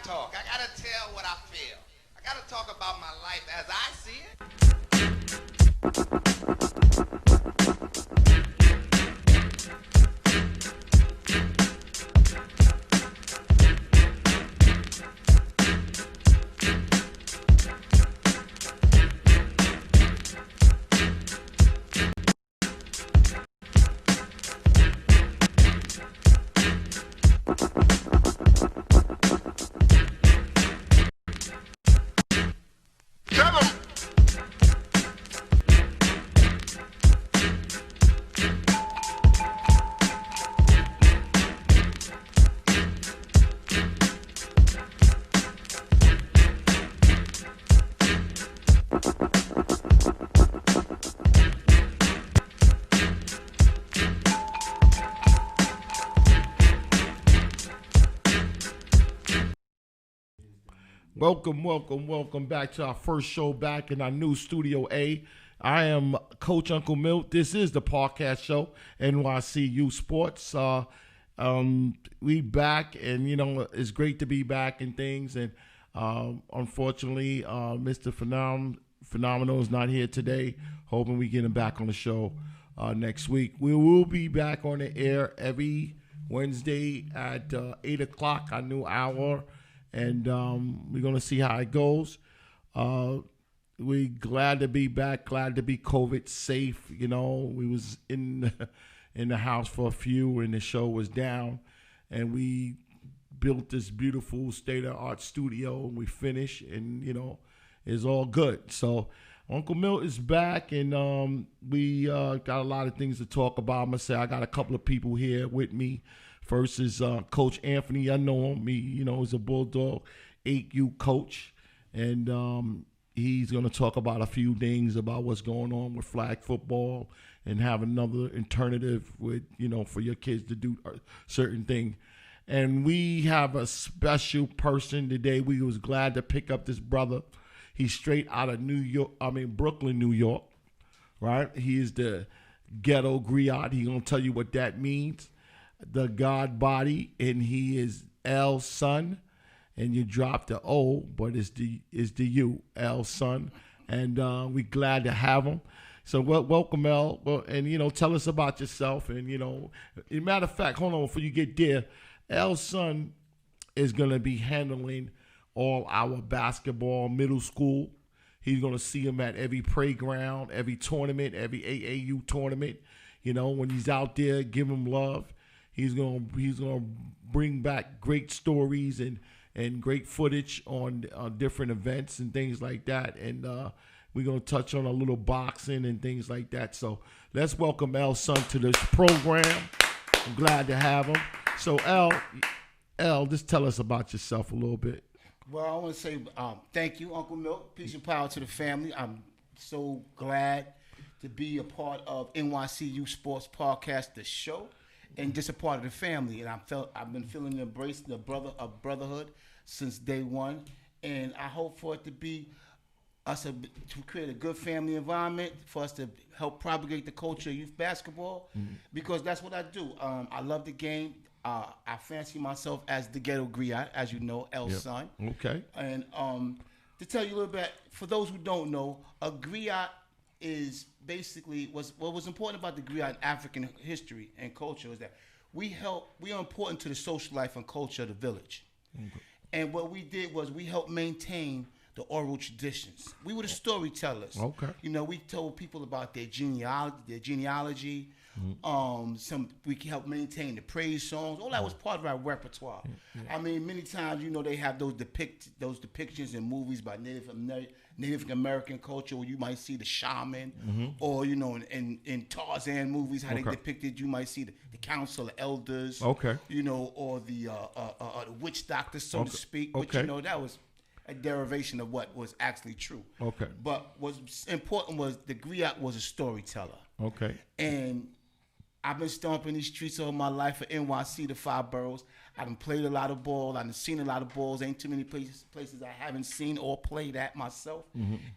talk. I gotta tell what I feel. I gotta talk about my life as I see it. Welcome back to our first show back in our new Studio A. I am Coach Uncle Milt. This is the podcast show, NYCU Sports. We back, and it's great to be back and things. And unfortunately, Mr. Phenomenal is not here today. Hoping we get him back on the show next week. We will be back on the air every Wednesday at 8 o'clock, our new hour. And we're going to see how it goes. We're glad to be back, glad to be COVID safe. We was in the house for a few, and the show was down. And we built this beautiful state-of-the-art studio, and we finished, and, it's all good. So Uncle Milt is back, and we got a lot of things to talk about. I'm going to say I got a couple of people here with me. First is Coach Anthony. I know him. He's a Bulldog 8U coach. And he's going to talk about a few things about what's going on with flag football and have another alternative with, for your kids to do a certain thing. And we have a special person today. We was glad to pick up this brother. He's straight out of Brooklyn, New York, right? He is the ghetto griot. He's going to tell you what that means. The God body, and he is L Son, and you drop the O, but it's the U, L Son, and we glad to have him. So welcome, L. Well, and tell us about yourself, and as a matter of fact, hold on before you get there. L Son is gonna be handling all our basketball, middle school. He's gonna see him at every playground, every tournament, every AAU tournament. When he's out there, give him love. He's gonna bring back great stories and great footage on different events and things like that. And we're gonna touch on a little boxing and things like that. So let's welcome L Son to this program. I'm glad to have him. So L, just tell us about yourself a little bit. Well, I want to say thank you, Uncle Milt. Peace and power to the family. I'm so glad to be a part of NYCU Sports Podcast, the show. And just a part of the family, and I've been feeling the embrace, the brotherhood since day one, and I hope for it to be us to create a good family environment for us to help propagate the culture of youth basketball, because that's what I do. I love the game. I fancy myself as the ghetto griot, as you know, L Son. Okay. And to tell you a little bit, for those who don't know, a griot is basically what was important about the griot in African history and culture is that we are important to the social life and culture of the village. Okay. And what we did was we helped maintain the oral traditions. We were the storytellers. Okay. We told people about their genealogy. We helped maintain the praise songs. All that was part of our repertoire. Yeah. I mean, many times, they have those depictions in movies by Native American culture where you might see the shaman, or in Tarzan movies how they depicted. You might see the council of elders, or the witch doctor, so to speak. But that was a derivation of what was actually true. Okay. But what's important was the griot was a storyteller. Okay. And I've been stomping these streets all my life for NYC, the 5 boroughs. I done played a lot of ball. I done seen a lot of balls. Ain't too many places I haven't seen or played at myself.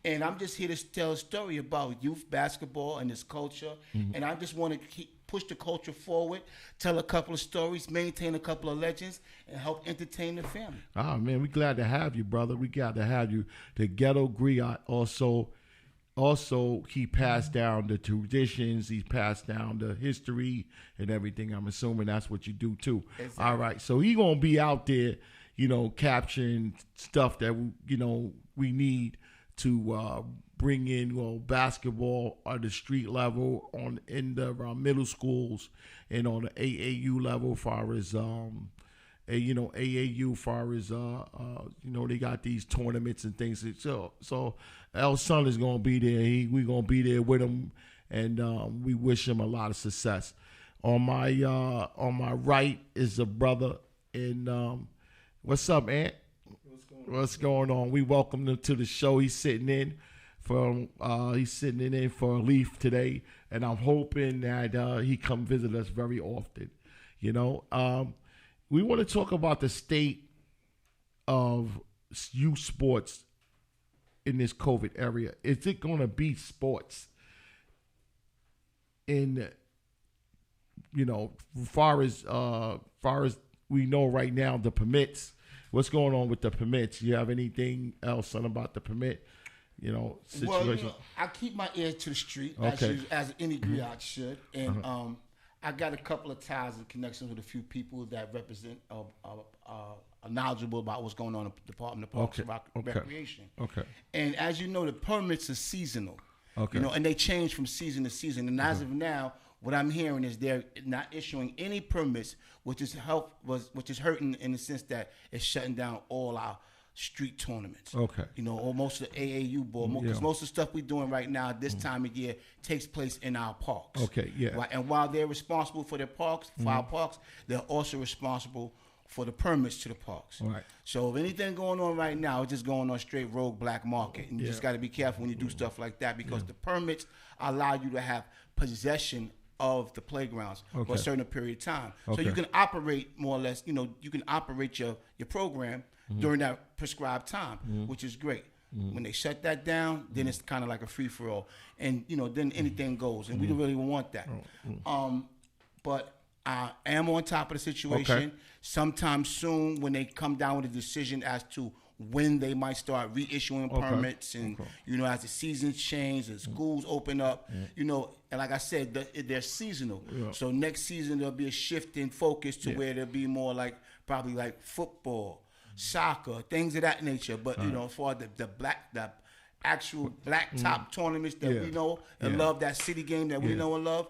And I'm just here to tell a story about youth basketball and this culture. And I just want to push the culture forward, tell a couple of stories, maintain a couple of legends, and help entertain the family. Ah, man, we glad to have you, brother. We glad to have you. The Ghetto Griot also he passed down the traditions, he passed down the history and everything. I'm assuming that's what you do too. Exactly. All right, so he gonna be out there, capturing stuff that we need to bring in basketball at the street level, in the middle schools, and on the AAU level, far as AAU, far as they got these tournaments and things. So El Son is gonna be there. We gonna be there with him, and we wish him a lot of success. On my right is a brother, and what's up, Ant? What's going on? We welcome him to the show. He's sitting in for Leaf today, and I'm hoping that he come visit us very often. We want to talk about the state of youth sports in this COVID area. Is it going to be sports in, far as we know right now, the permits? What's going on with the permits? You have anything else about the permit, situation? Well, I keep my ear to the street, Okay. as any griot should. And I got a couple of ties and connections with a few people that represent are knowledgeable about what's going on in the Department of Parks and Recreation. Okay. And as you know, the permits are seasonal. Okay. And they change from season to season. And as of now, what I'm hearing is they're not issuing any permits, which is hurting in the sense that it's shutting down all our street tournaments. Okay. Or most of the AAU ball, because most of the stuff we're doing right now this time of year takes place in our parks. Okay, yeah. Right? And while they're responsible for their parks, for our parks, they're also responsible for the permits to the parks. Right. So if anything going on right now, it's just going on straight rogue black market. And you just got to be careful when you do stuff like that, because the permits allow you to have possession of the playgrounds for a certain period of time. So you can operate more or less, you can operate your program during that prescribed time, which is great. When they shut that down, then it's kind of like a free-for-all. And, then anything goes. And we don't really want that. But I am on top of the situation. Okay. Sometime soon, when they come down with a decision as to when they might start reissuing permits, and as the seasons change and schools open up, and like I said, they're seasonal. So next season there'll be a shift in focus to where there'll be more probably like football, soccer, things of that nature. But for the actual black top tournaments that we know and love, that city game that we know and love,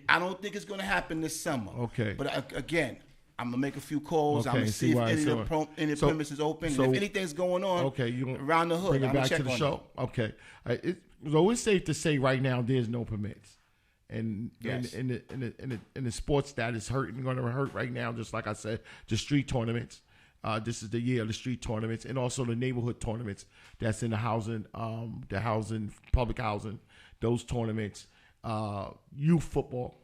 I don't think it's going to happen this summer. Okay. But again, I'm going to make a few calls. Okay, I'm going to see if any of the so- permits is open. so- and if anything's going on around the hood, bring it I'm going back to check to the on show. Okay. So it's safe to say right now there's no permits. And in the sports that is going to hurt right now, just like I said, the street tournaments. This is the year of the street tournaments, and also the neighborhood tournaments that's in the public housing, those tournaments, youth football,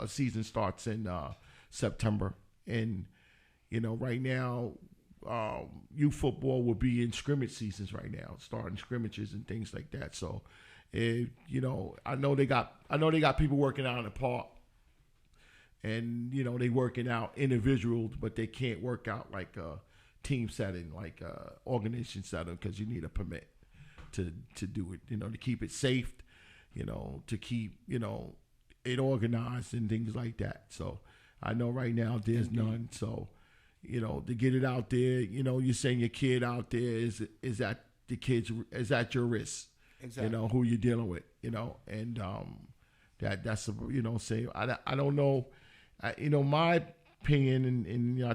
season starts in September. And, right now, youth football will be in scrimmage seasons right now, starting scrimmages and things like that. So, I know they got people working out in the park. And, they working out individuals, but they can't work out like a team setting, like a organization setting, because you need a permit to do it, to keep it safe, to keep, it organized and things like that. So I know right now there's none. So, to get it out there, you're saying your kid out there is at your risk, Exactly. Who you're dealing with, and that's say I don't know. My opinion, and I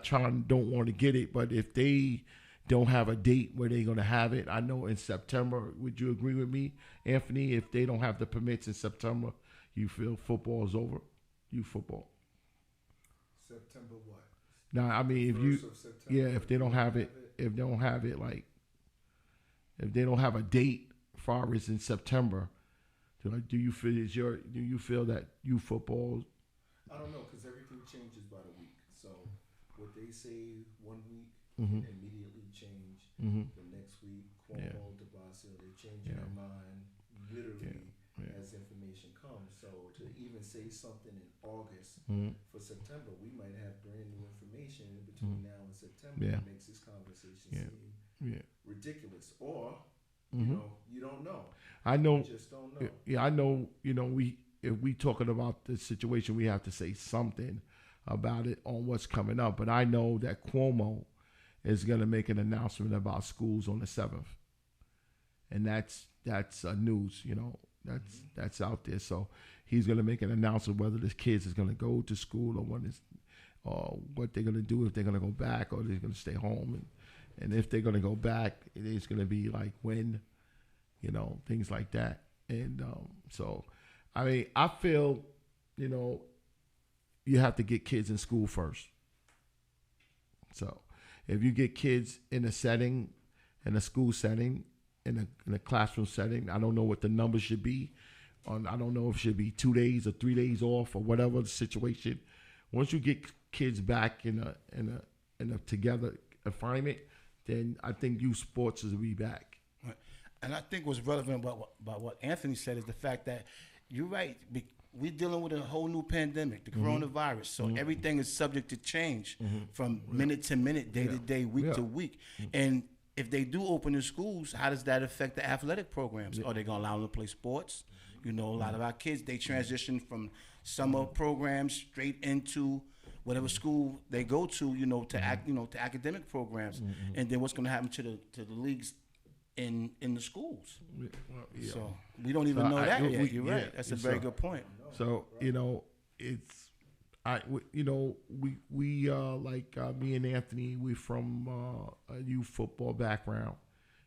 don't want to get it, but if they don't have a date where they're going to have it, I know in September, would you agree with me, Anthony? If they don't have the permits in September, you feel football is over? Youth football. September what? Now, I mean, if they don't have it, if they don't have a date, far as in September, So, like, do you feel that youth football? I don't know, because everything changes by the week. So what they say one week Mhm. immediately change Mhm. the next week. Yeah. Cuomo, DeBlasio, they change Yeah. their mind literally Yeah. as information comes. So to even say something in August Mhm. for September, we might have brand new information in between now and September Yeah. that makes this conversation Yeah. seem Yeah. ridiculous. Or, Mhm. you don't know. I know. You just don't know. Yeah, I know. If we talking about the situation, we have to say something about it on what's coming up. But I know that Cuomo is going to make an announcement about schools on the 7th, and that's news. That's out there. So he's going to make an announcement whether the kids is going to go to school or what they're going to do, if they're going to go back or they're going to stay home, and if they're going to go back, it's going to be like when, things like that. And so, I mean, I feel, you have to get kids in school first. So if you get kids in a setting, in a school setting, in a classroom setting, I don't know what the numbers should be. I don't know if it should be 2 days or 3 days off or whatever the situation. Once you get kids back in a together environment, then I think youth sports will be back. Right. And I think what's relevant about what Anthony said is the fact that you're right. We're dealing with a whole new pandemic, the coronavirus. So everything is subject to change from minute to minute, day to day, week to week. And if they do open the schools, how does that affect the athletic programs? Are they going to allow them to play sports? A lot of our kids, they transition from summer programs straight into whatever school they go to, to academic programs. And then what's going to happen to the leagues in the schools? So we don't even know that yet. You're right. That's a very good point. So it's we like me and Anthony, we're from a youth football background.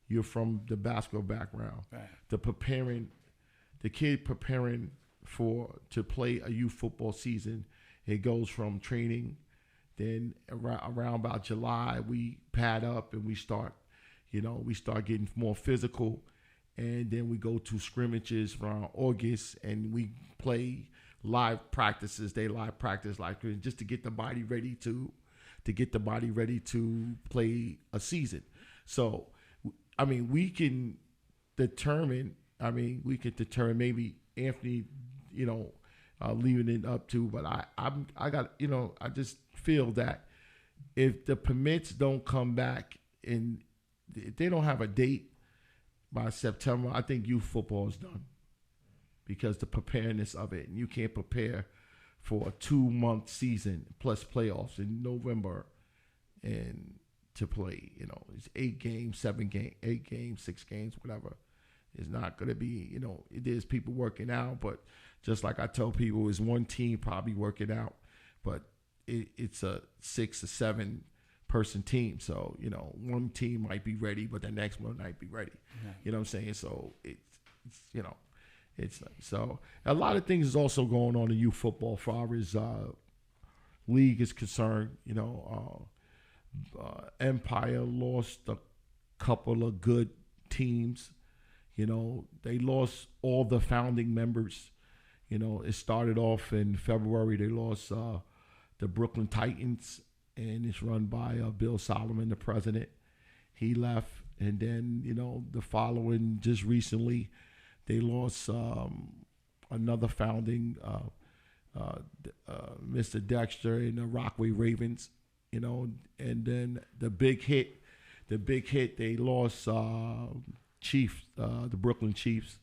You're from the basketball background. Right. The kid preparing to play a youth football season. It goes from training, then around about July we pad up and we start getting more physical, and then we go to scrimmages around August and we play live practices, live practice, like just to get the body ready to play a season. So, I mean, we can determine maybe Anthony, leaving it up to, but I just feel that if the permits don't come back and if they don't have a date by September, I think youth football is done because the preparedness of it, and you can't prepare for a 2-month season plus playoffs in November and to play, it's 8 games, 7 games, 8 games, 6 games, whatever. It's not going to be, it is people working out, but just like I tell people, it's one team probably working out, but it's a 6 or 7 person team. So, one team might be ready, but the next one might be ready. Yeah. You know what I'm saying? So it's so a lot of things is also going on in youth football as far as league is concerned. Empire lost a couple of good teams. They lost all the founding members. It started off in February. They lost the Brooklyn Titans, and it's run by Bill Solomon, the president. He left, and then the following, just recently, they lost another founding, Mr. Dexter and the Rockaway Ravens. And then the big hit, they lost Chiefs, the Brooklyn Chiefs,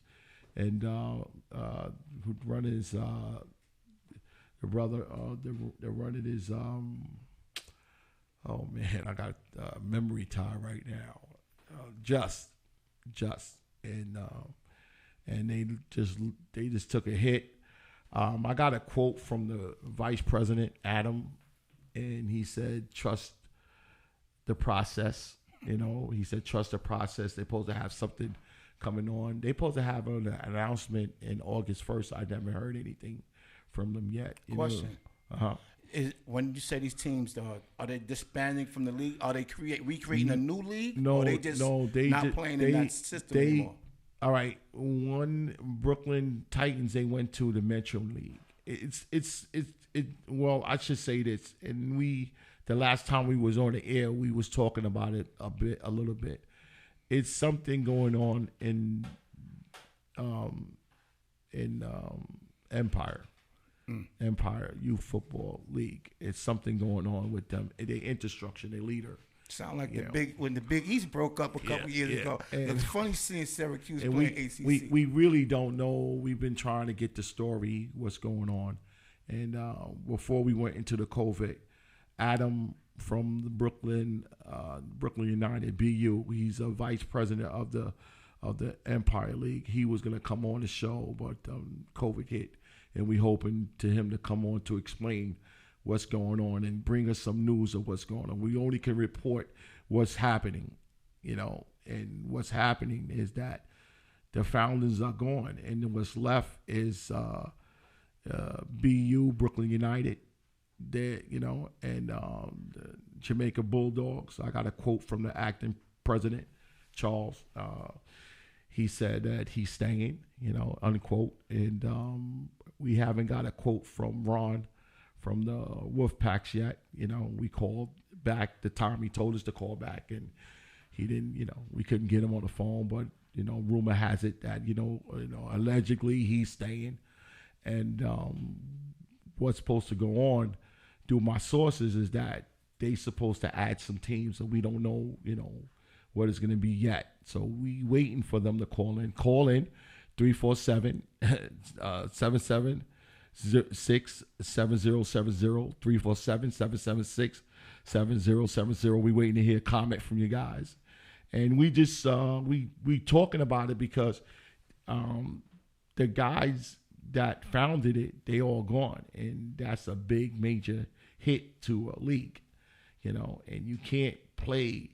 and who run his the brother, the running his oh man, I got memory tie right now. Just and they just took a hit. I got a quote from the vice president, Adam, and he said, "Trust the process." He said, "Trust the process." They're supposed to have something coming on. They're supposed to have an announcement in August 1st. I never heard anything from them yet. Question. When you say these teams, are they disbanding from the league? Are they recreating a new league? No, or they just no, they not just, playing in that system anymore? all right, one Brooklyn Titans, they went to the Metro League. Well, I should say this, and the last time we was on the air, we was talking about it a little bit. It's something going on in Empire. Empire Youth Football League. It's something going on with them. Their infrastructure, their leader. Sound like when the Big East broke up a couple years ago. And it's funny seeing Syracuse and playing ACC. We really don't know. We've been trying to get the story, what's going on. And before we went into the COVID, Adam from the Brooklyn United BU, he's a vice president of the Empire League. He was going to come on the show, but COVID hit, and we hoping to him to come on to explain what's going on and bring us some news of what's going on. We only can report what's happening, and what's happening is that the founders are gone, and what's left is BU, Brooklyn United, and the Jamaica Bulldogs. I got a quote from the acting president, Charles. He said that he's staying, unquote, and we haven't got a quote from Ron from the Wolfpacks yet. We called back the time he told us to call back, and he didn't. We couldn't get him on the phone, but rumor has it that allegedly he's staying, and what's supposed to go on through my sources is that they supposed to add some teams, and we don't know what it's going to be yet. So we waiting for them to call in. Call in 347 77 6 7070 347 776 7070. We waiting to hear a comment from you guys, and we just we talking about it because the guys that founded it, they all gone, and that's a big major hit to a league, and you can't play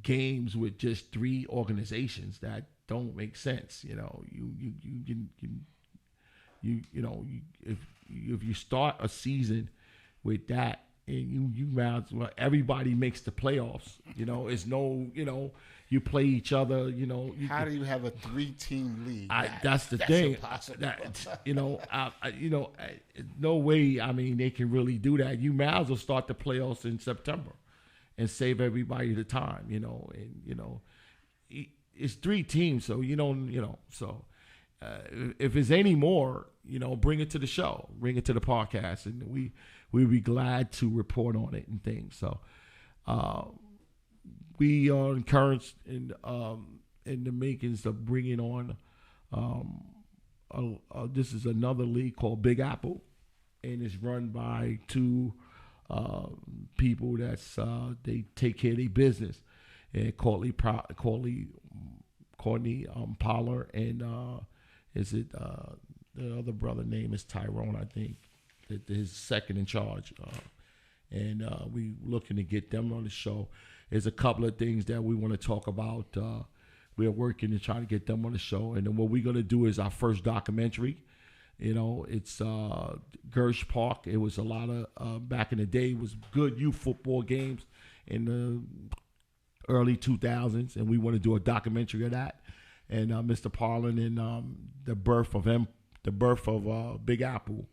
games with just three organizations. That don't make sense. If you start a season with that, and you might as well, everybody makes the playoffs. It's no, you play each other. How do you have a 3-team league? That's the thing. Impossible. No way. I mean, they can really do that. You might as well start the playoffs in September and save everybody the time. It's 3 teams, so So if it's any more, bring it to the show, bring it to the podcast, and we'd be glad to report on it and things. So we are encouraged in the makings of bringing on. This is another league called Big Apple, and it's run by 2 people that's they take care of their business, and Courtney Pollard, and is it the other brother name is Tyrone, I think, that his second in charge, and we looking to get them on the show. There's a couple of things that we want to talk about. We're working to try to get them on the show, and then what we're gonna do is our first documentary. It's Gersh Park. It was a lot of back in the day. It was good youth football games in the early 2000s, and we want to do a documentary of that. And Mr. Parlin and the birth of Big Apple.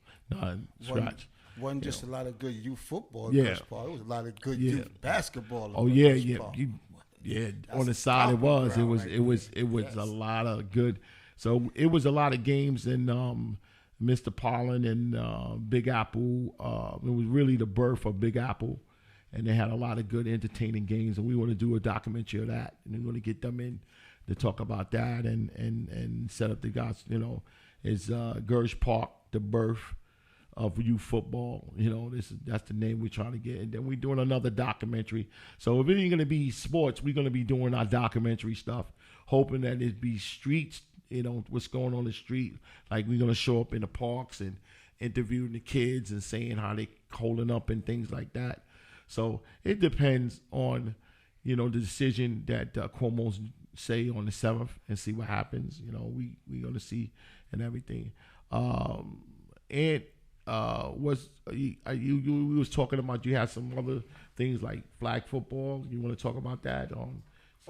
Scratch. Wasn't just a lot of good youth football. Yeah. It was a lot of good youth basketball. Oh yeah. On the side it was a lot of good. So it was a lot of games, and Mr. Parlin and Big Apple. It was really the birth of Big Apple, and they had a lot of good entertaining games, and we want to do a documentary of that, and we want to get them in to talk about that and set up the guys. Is Gersh Park, the birth of youth football. That's the name we're trying to get, and then we're doing another documentary. So if it ain't gonna be sports, we're gonna be doing our documentary stuff, hoping that it be streets. What's going on the street. Like, we're going to show up in the parks and interviewing the kids and saying how they holding up and things like that. So it depends on, the decision that Cuomo's say on the 7th, and see what happens. We're going to see and everything. And we was talking about, you had some other things like flag football. You want to talk about that?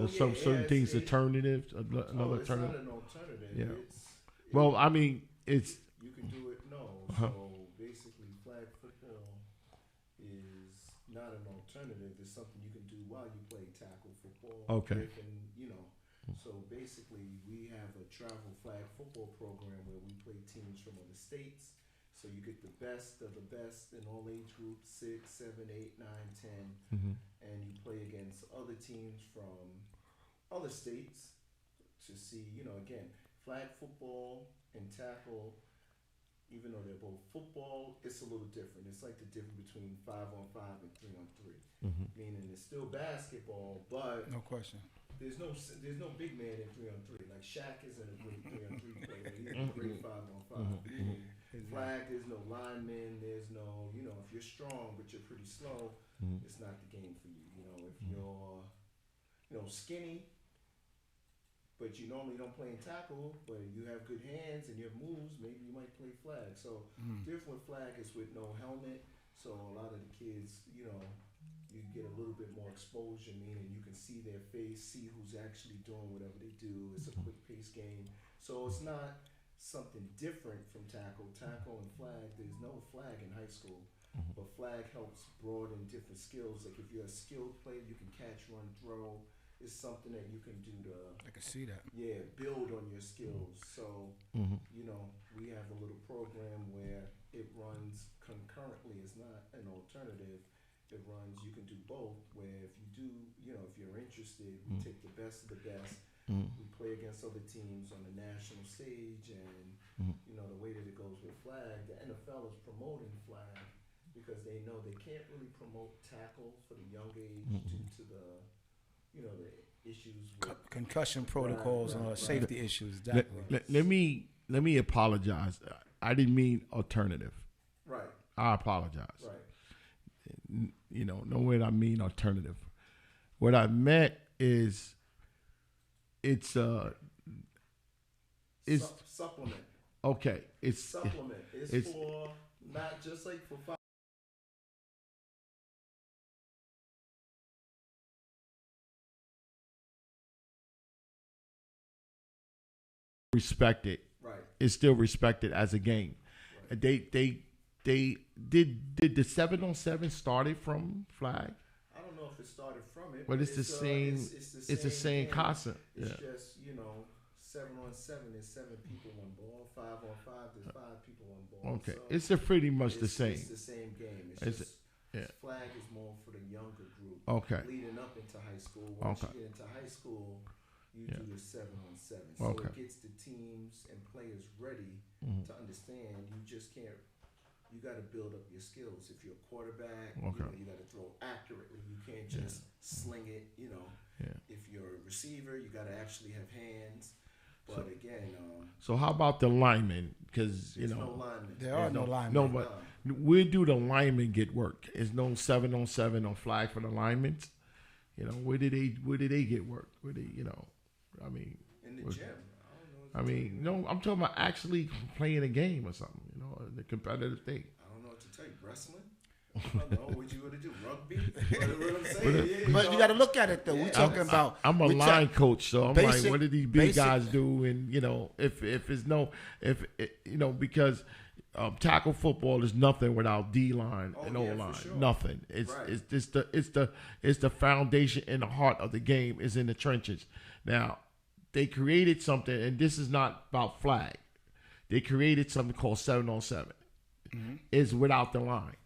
So certain things alternatives, another It's not alternative. an alternative. Yeah. It's, Well, I mean, it's you can do it. No. Uh-huh. So basically, flag football is not an alternative. It's something you can do while you play tackle football. Okay. If and, so basically, we have a travel flag football program where we play teams from other states. So you get the best of the best in all age groups, 6, 7, 8, 9, 10, and you play against other teams from other states to see, again, flag football and tackle, even though they're both football, it's a little different. It's like the difference between 5-on-5 and 3-on-3, meaning it's still basketball, but No question. there's no big man in 3-on-3. Like Shaq isn't a great 3-on-3 player. He's a great 5-on-5. Flag, there's no lineman. There's no, if you're strong but you're pretty slow, it's not the game for you. If you're, skinny, but you normally don't play in tackle, but you have good hands and you have moves, maybe you might play flag. So different flag is with no helmet. So a lot of the kids, you get a little bit more exposure, meaning you can see their face, see who's actually doing whatever they do. It's a quick pace game. So it's not something different from tackle. Tackle and flag, there's no flag in high school. But flag helps broaden different skills. Like if you're a skilled player, you can catch, run, throw. It's something that you can do to, I can see that. build on your skills. So, we have a little program where it runs concurrently. It's not an alternative. It runs, you can do both, where if you do, if you're interested, we take the best of the best. We play against other teams on the national stage, and, the way that it goes with flag, the NFL is promoting flag because they know they can't really promote tackle for the young age due to the issues with Concussion protocols and safety issues. Exactly. let me apologize. I didn't mean alternative. Right. I apologize. Right. No way I mean alternative. What I meant is it's supplement. Okay. It's Supplement. It's for not just like for five. respected. Right. It's still respected as a game. Right. They did the 7-on-7 started from flag. I don't know if it started from it, But it's the same. It's the same game. concept. It's Yeah. just 7-on-7 is 7 people on ball. 5-on-5 there's 5 people on ball. Okay. So It's pretty much the it's same. the same game. It's- Just yeah. flag is more for the younger group. Okay. Leading up into high school. Once Okay. you get into high school, you Yeah. do the 7-on-7. So Okay. it gets the teams and players ready to understand. You just can't. You got to build up your skills. If you're a quarterback, Okay. you got to throw accurately. You can't just sling it. Yeah. If you're a receiver, you got to actually have hands. But again, So how about the linemen? Because there's no linemen. There are no linemen. No, but where do the linemen get work? Is no 7-on-7 on flag for the linemen? Where did they get work? Where they, I mean, In the gym. I mean, no, I'm talking about actually playing a game or something. The competitive thing. I don't know what to tell you. Wrestling? I don't know what you want to do. Rugby? What I'm saying? But you got to look at it though. We're talking about. I'm a line coach, so I'm basic- like, what do these big basic- guys do? And if it's no, because tackle football is nothing without D line and O yeah, line. for sure. Nothing. It's Right. it's just it's the foundation and the heart of the game is in the trenches. Now, they created something, and this is not about flag. They created something called 7-on-7. It's without the line,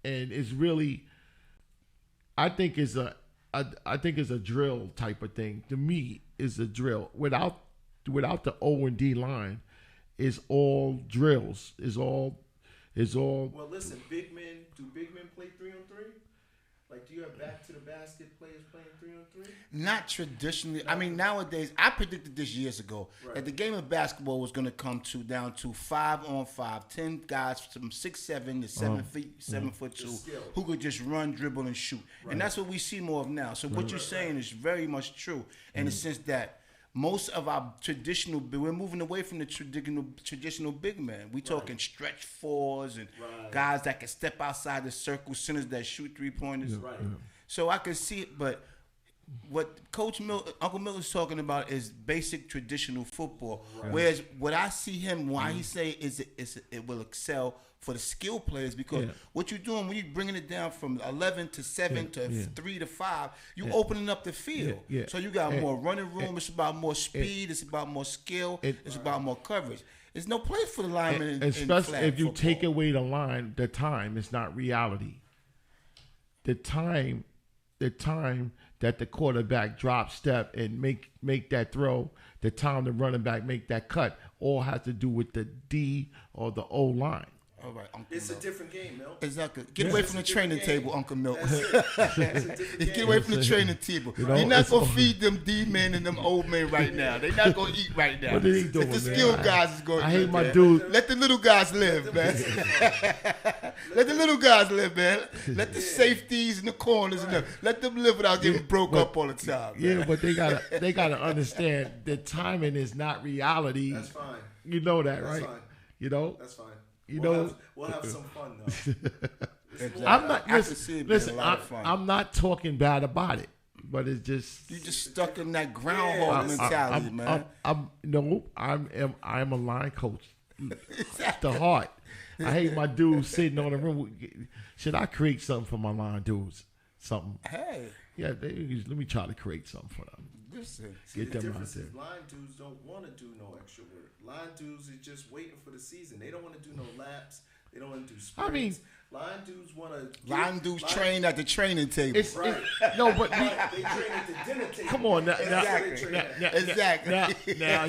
and it's really, I think it's a drill type of thing. To me, is a drill. Without the O and D line, is all drills. Is all. Well, listen, do big men play 3-on-3? Like, do you have back to the basket players playing 3-on-3? Not traditionally. I mean, nowadays, I predicted this years ago Right. that the game of basketball was going to come down to 5-on-5, 10 guys from 6'7" to 7'2", skill. who could just run, dribble, and shoot. And that's what we see more of now. So what you're saying is very much true in the sense that most of our we're moving away from the traditional big men. We talking stretch fours and guys that can step outside the circle, centers that shoot 3-pointers. Right. So I can see it, but what Uncle Miller's talking about is basic traditional football. Right. Whereas what I see him, why he say it will excel for the skill players, because what you're doing when you're bringing it down from 11 to 7 to 3 to 5, you opening up the field. So you got more running room. It's about more speed. It's about more skill. It's about more coverage. There's no place for the lineman. Especially if you take away the line, the time is not reality. The time that the quarterback drop step and make that throw, the time the running back make that cut, all has to do with the D or the O line. All right, Uncle It's Milt. a different game, Milt. Exactly. Get away from the training table, Uncle Milt. Get away from the It's training table. you know, You're not it's- going to feed them D-men and them old men right now. They're not going to eat right now. What are they doing, The man? skilled guys is going to I hate eat, my man. dude. Let the little guys live, man. Let the little guys live, man. Let the safeties and the corners and them, let them live without getting broke up all the time. Man. Yeah, but they gotta understand that timing is not reality. That's fine. You know that, That's right? fine. You know. That's fine. You we'll know- we'll have some fun though. Exactly. I'm not. I can Listen, see it being listen, a lot of fun. I'm not talking bad about it, but it's just. You just stuck in that groundhog mentality, man. I'm a line coach. The heart. I hate my dudes sitting on the room. Should I create something for my line dudes? Something. Hey, Yeah, let me try to create something for them. listen. Get The them out difference there. is line dudes don't want to do no extra work. Line dudes is just waiting for the season. They don't want to do no laps. They don't want to do sprints. I mean, line dudes want to. Line dudes train at the training table. It's Right. no, but They train at the dinner table. come on now. Exactly. Exactly. Now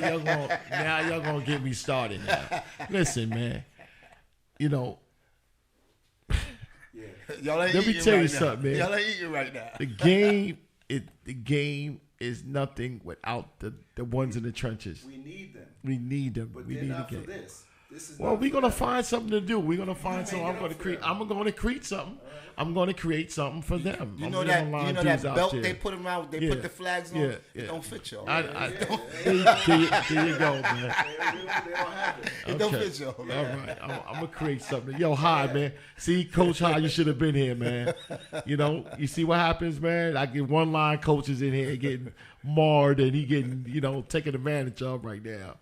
y'all gonna get me started. Now, listen, man. You know, Yeah. Y'all ain't Let me eating tell you right now. something, man. Y'all ain't eating right now. the game is nothing without the ones in the trenches. We need them, We need them. but We they're need not the for game. this. This is. Well, not we're for gonna that. find something to do. We're gonna find something. make I'm it gonna up for create. them. I'm gonna create something. I'm gonna create something for them. You I'm know gonna that. get my You know dudes that out belt there. they put around. They Yeah. put the flags on. Yeah, It yeah. don't fit y'all. There you go, man. They don't have it. It don't Okay. fit y'all. All Man. right, I'm gonna create something. Yo, Hyde, man. See, Coach Hyde, you should have been here, man. You know, you see what happens, man. I get one line coaches in here getting marred, and he getting, taken advantage of right now.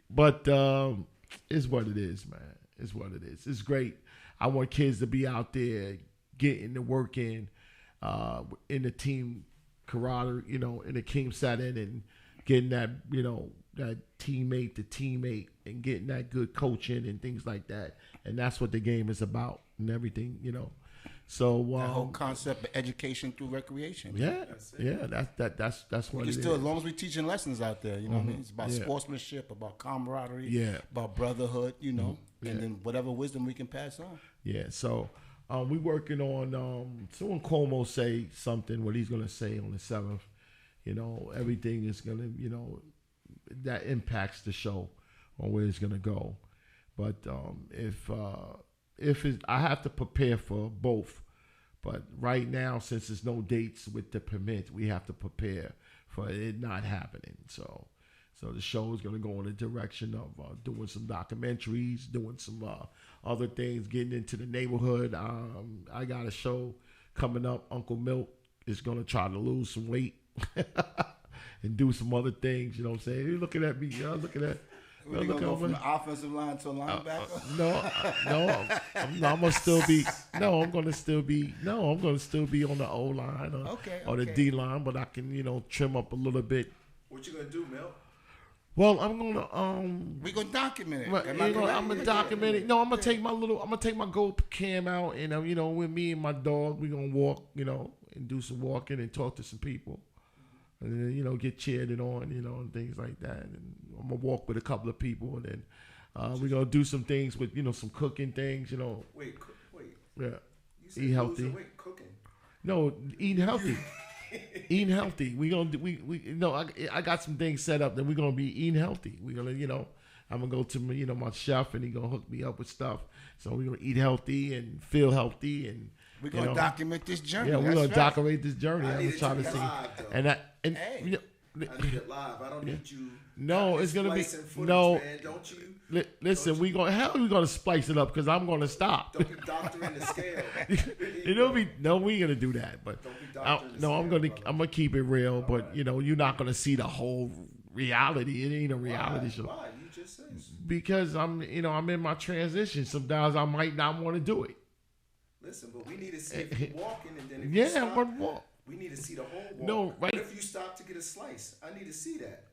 But it's what it is, man. It's what it is. It's great. I want kids to be out there getting the work in the team camaraderie, in the team setting, and getting that, that teammate to teammate, and getting that good coaching and things like that. And that's what the game is about and everything, So That whole concept of education through recreation. that's what We it can is. still, as long as we're teaching lessons out there, you know what I mean? It's about Yeah. sportsmanship, about camaraderie, Yeah. about brotherhood, Yeah. and then whatever wisdom we can pass on. Yeah, so we working on soon Cuomo say something what he's gonna say on the 7th. Everything is gonna that impacts the show on where it's gonna go. But if I have to prepare for both. But right now, since there's no dates with the permit, we have to prepare for it not happening. So the show is going to go in the direction of doing some documentaries, doing some other things, getting into the neighborhood. I got a show coming up. Uncle Milt is going to try to lose some weight and do some other things. You know what I'm saying? You're looking at me. Y'all looking at. We're going to go from the offensive line to a linebacker? I'm gonna still be. I'm gonna still be on the O line or the D line, but I can trim up a little bit. What you gonna do, Mel? Well, I'm gonna We're going to document it. Right, Am I correct? I'm gonna document it. No, I'm gonna take my Go Cam out, and with me and my dog, we're gonna walk, and do some walking and talk to some people. And then, get cheered on, and things like that. And I'm going to walk with a couple of people. And then we're going to do some things with, some cooking things, Wait. Yeah. You said Eat healthy. losing weight, cooking. No, eating healthy. Eating healthy. We're going to, I got some things set up that we're going to be eating healthy. We're going to, I'm going to go to, my chef, and he's going to hook me up with stuff. So we're going to eat healthy and feel healthy, and We're going to document this journey. yeah, we're That's gonna right. document this journey. I I'm need it trying to to be see, live, though. and Hey. I need it live. I don't need you. No, it's gonna be splicing footage, no. Man. Don't you? Listen, Don't we gonna how are we gonna spice it up? Because I'm gonna stop. Don't be doctoring the scale. It'll be no, we ain't gonna do that. But Don't be doctor. No, I'm understand, gonna keep it real, but you know, you're not gonna see the whole reality. It ain't a reality show. Why? You just said. Because I'm in my transition. Sometimes I might not want to do it. Listen, but we need to see if you're walking, and then if Yeah, you stop, one walk. we need to see the whole walk. No, right. What if you stop to get a slice? I need to see that.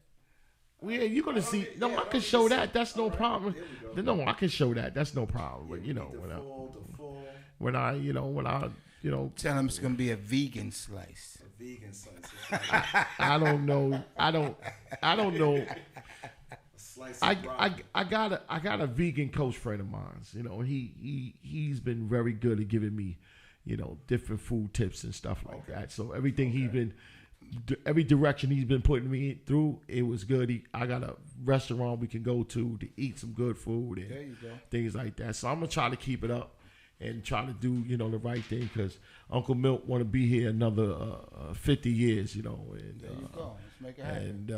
Yeah, you're gonna see. No, yeah, I I can don't show need to that. see- That's no all right, problem. there we go. No, I can show that. That's no problem. But Yeah, you we know, need when the I full, when I you know, Tell him it's gonna be a vegan slice. a vegan slice. I don't know. I don't know. A slice of broccoli. I got a vegan coach friend of mine. You know, he's been very good at giving me, you know, different food tips and stuff like that. So everything every direction he's been putting me through, it was good. I got a restaurant we can go to eat some good food and There you go. things like that. So I'm gonna try to keep it up and try to do, you know, the right thing, because Uncle Milt want to be here another 50 years, you know. And, There you go. Let's make it happen. and you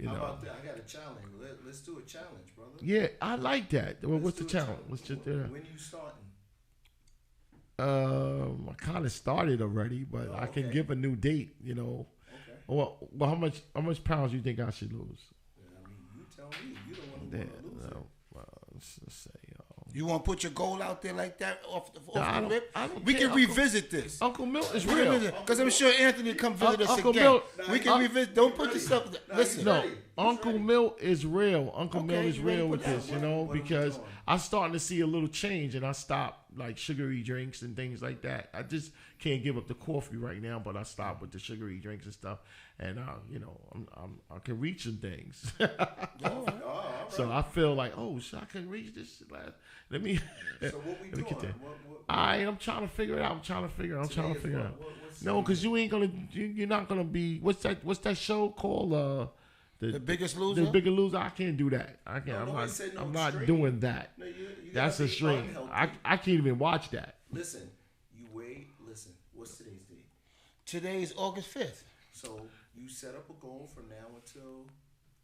How know. about that? I got a challenge. Let's do a challenge, brother. Yeah, I like that. Well, Let's what's the do a challenge? Let's just When you starting? I kind of started already, but I can okay. give a new date. You know, Okay. well, how much pounds do you think I should lose? Yeah, I mean, you tell me. You don't want to Then, lose it. let's say, You want to put your goal out there like that off I the don't- rip? I don't We care, can Uncle- revisit this. Uncle Milt is real. Because I'm sure Anthony come visit us Uncle again. Milt- we can revisit. Don't put yourself. Nah, Listen. he's No, ready. He's Uncle ready. Milt is real. Uncle Okay, Milt is you ready real to with put that this, you one? know, What are we because doing? I'm starting to see a little change, and I stopped like sugary drinks and things like that. I just can't give up the coffee right now, but I stopped with the sugary drinks and stuff, and you know, I can reach some things. Oh, all right. So I feel like, oh, so I can reach this. Let me. So what we let me doing? get there. What, I'm trying to figure it out. I'm trying to figure it out. Today is out. what's No, because you ain't gonna. You're not gonna be. What's that show called? The Biggest Loser? The Biggest Loser. I can't do that. I can't. No, I'm nobody not. said no I'm not extreme. doing that. No, you That's gotta a be stream. unhealthy. I can't even watch that. Listen, you wait. Listen, what's today's date? Today is August 5th. So you set up a goal from now until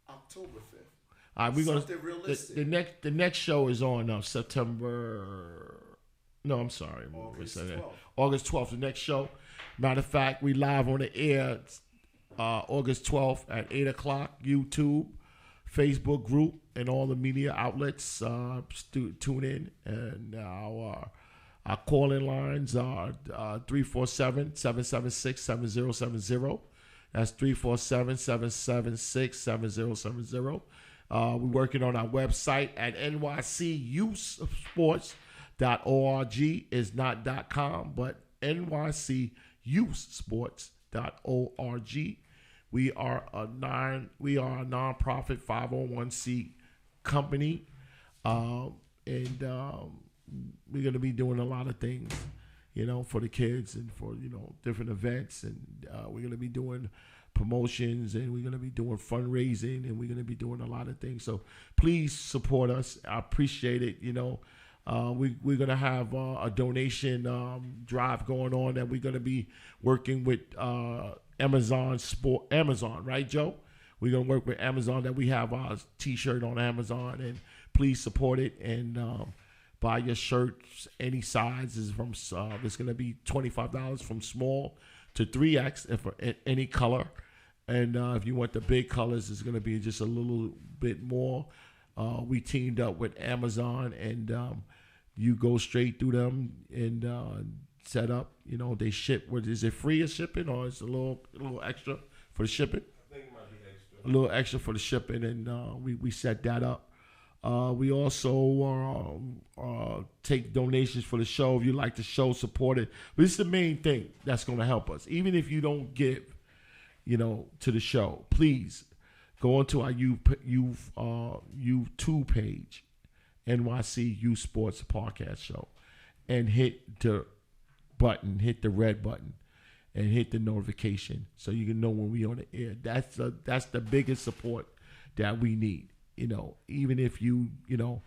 October 5th. All right, we're gonna. Something realistic. The next show is on September. No, I'm sorry. August What's that? 12th. August 12th. The next show. Matter of fact, we live on the air August 12th at 8 o'clock. YouTube, Facebook group, and all the media outlets tune in. And our call-in lines are 347-776-7070. That's 347-776-7070. We're working on our website at nycussports.org. It's not .com, but nycussports.org. We are a nonprofit 501c company, and we're going to be doing a lot of things, you know, for the kids and for, you know, different events, and we're going to be doing promotions, and we're going to be doing fundraising, and we're going to be doing a lot of things. So please support us. I appreciate it. You know, we're going to have a donation drive going on that we're going to be working with Amazon, right, Joe? We're going to work with Amazon, that we have our T-shirt on Amazon, and please support it and buy your shirts. Any size is from, it's going to be $25 from small to 3X if any color. And if you want the big colors, it's going to be just a little bit more. We teamed up with Amazon, and you go straight through them and set up. You know, they ship. Is it free of shipping, or is it a little extra for the shipping? I think it might be extra. A little extra for the shipping, and we set that up. We also take donations for the show. If you like the show, support it. But this is the main thing that's going to help us. Even if you don't give, you know, to the show, please go onto our YouTube page, NYC Youth Sports Podcast Show, and hit the red button, and hit the notification so you can know when we on the air. That's the biggest support that we need. You know, even if you know,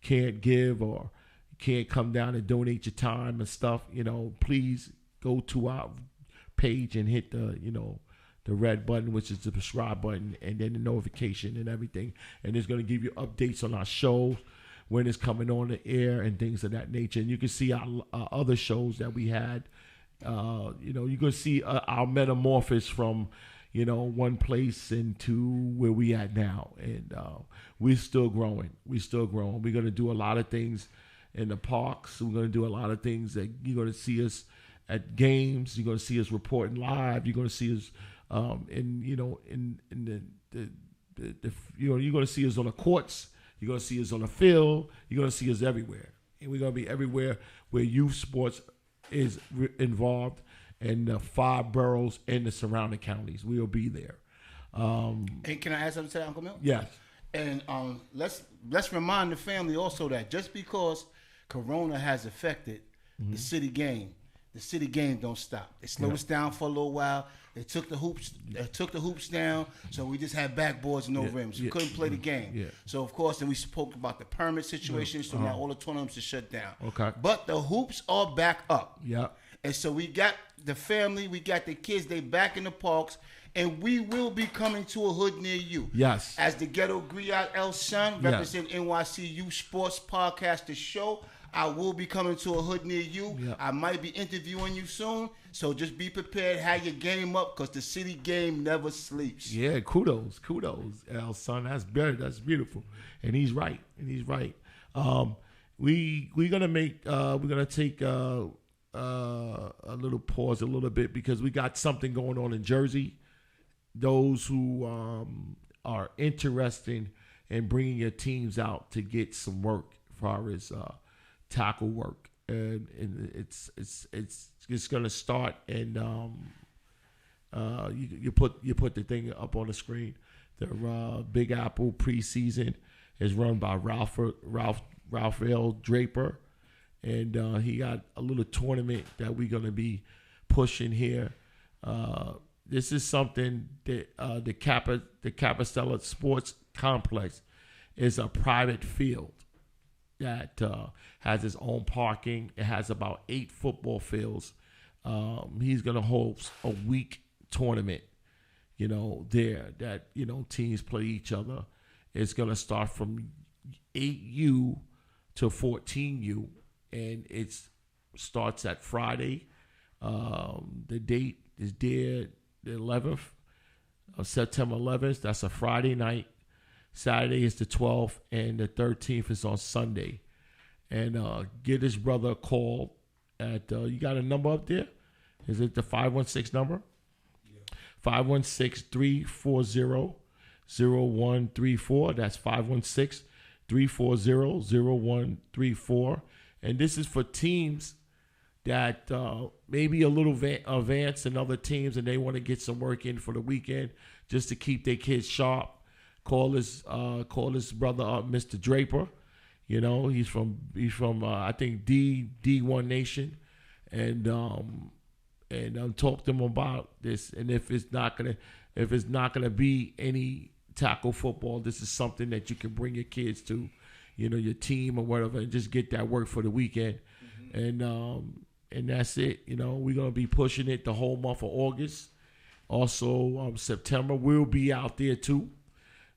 can't give or can't come down and donate your time and stuff, you know, please go to our page and hit the, you know, the red button, which is the subscribe button, and then the notification and everything. And it's going to give you updates on our shows, when it's coming on the air and things of that nature. And you can see our other shows that we had You're gonna see our metamorphosis from, one place into where we at now, and we're still growing. We're still growing. We're gonna do a lot of things in the parks. We're gonna do a lot of things that you're gonna see us at games. You're gonna see us reporting live. You're gonna see us, you're gonna see us on the courts. You're gonna see us on the field. You're gonna see us everywhere, and we're gonna be everywhere where youth sports is involved, in the 5 boroughs and the surrounding counties. We'll be there. And can I add something to that, Uncle Milt? Yes. And let's remind the family also that just because Corona has affected the city game don't stop. They slowed us down for a little while. They took the hoops down, so we just had backboards and no rims. We couldn't play the game. Yeah. So of course, then we spoke about the permit situation. So now all the tournaments are shut down. Okay. But the hoops are back up. Yeah. And so we got the family, we got the kids. They back in the parks, and we will be coming to a hood near you. Yes. As the Ghetto Griot El Son, represent NYCU Sports Podcast, the show. I will be coming to a hood near you. Yeah. I might be interviewing you soon. So just be prepared, have your game up, because the city game never sleeps. Yeah, kudos, El Son. That's beautiful, and he's right. We're gonna take a little pause a little bit because we got something going on in Jersey. Those who are interested in bringing your teams out to get some work as far as tackle work, and it's going to start, and you put the thing up on the screen. The Big Apple preseason is run by Ralphael Draper, and he got a little tournament that we're going to be pushing here. This is something that the Capistella Sports Complex is a private field that has its own parking. It has about 8 football fields. He's going to host a week tournament, there that, teams play each other. It's going to start from 8U to 14U, and it starts at Friday. The date is there, the 11th of September 11th. That's a Friday night. Saturday is the 12th, and the 13th is on Sunday. And give this brother a call at, you got a number up there? Is it the 516 number? Yeah. 516-340-0134. That's 516-340-0134. And this is for teams that maybe a little advanced in other teams, and they want to get some work in for the weekend just to keep their kids sharp. Call his brother up, Mr. Draper. He's from I think D1 Nation, and talk to him about this. And if it's not gonna be any tackle football, this is something that you can bring your kids to, your team or whatever, and just get that work for the weekend. Mm-hmm. And that's it. We're gonna be pushing it the whole month of August. Also, September we'll be out there too.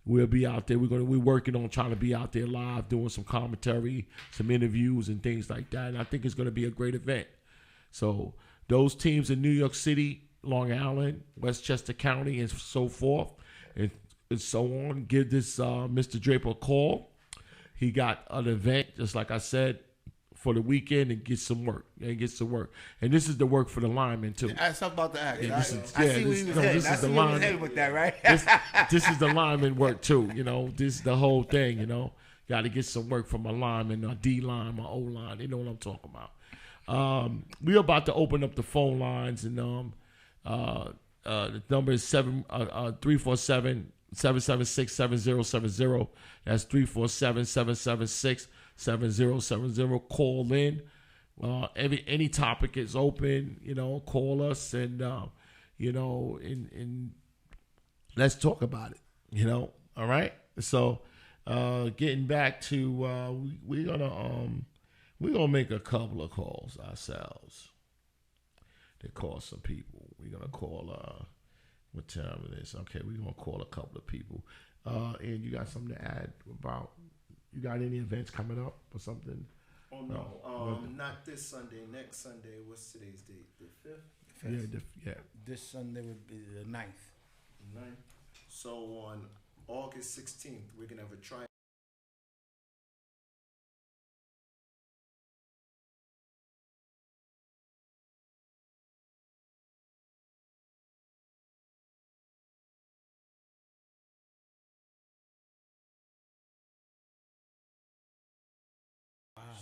We'll be out there. We're working on trying to be out there live, doing some commentary, some interviews, and things like that. And I think it's going to be a great event. So those teams in New York City, Long Island, Westchester County, and so forth, and so on, give this Mr. Draper a call. He got an event, just like I said, for the weekend, and get some work. And this is the work for the linemen too. I was about to ask. Yeah, I see where he was heading. I see where he was heading with that, right? This is the lineman work too. This is the whole thing. Got to get some work from my lineman, my D line, my O line. They know what I'm talking about. We're about to open up the phone lines, and the number is 347-776-7070. That's 347-776-7070. Call in. Any topic is open. Call us, and and let's talk about it. All right. So, getting back to we're gonna make a couple of calls ourselves to call some people. We're gonna call what time it is? Okay, we're gonna call a couple of people. And you got something to add about? You got any events coming up or something? Oh no, not this Sunday. Next Sunday. What's today's date? The 5th. Yeah. This Sunday would be the 9th. 9th. So on August 16th, we're gonna have a try.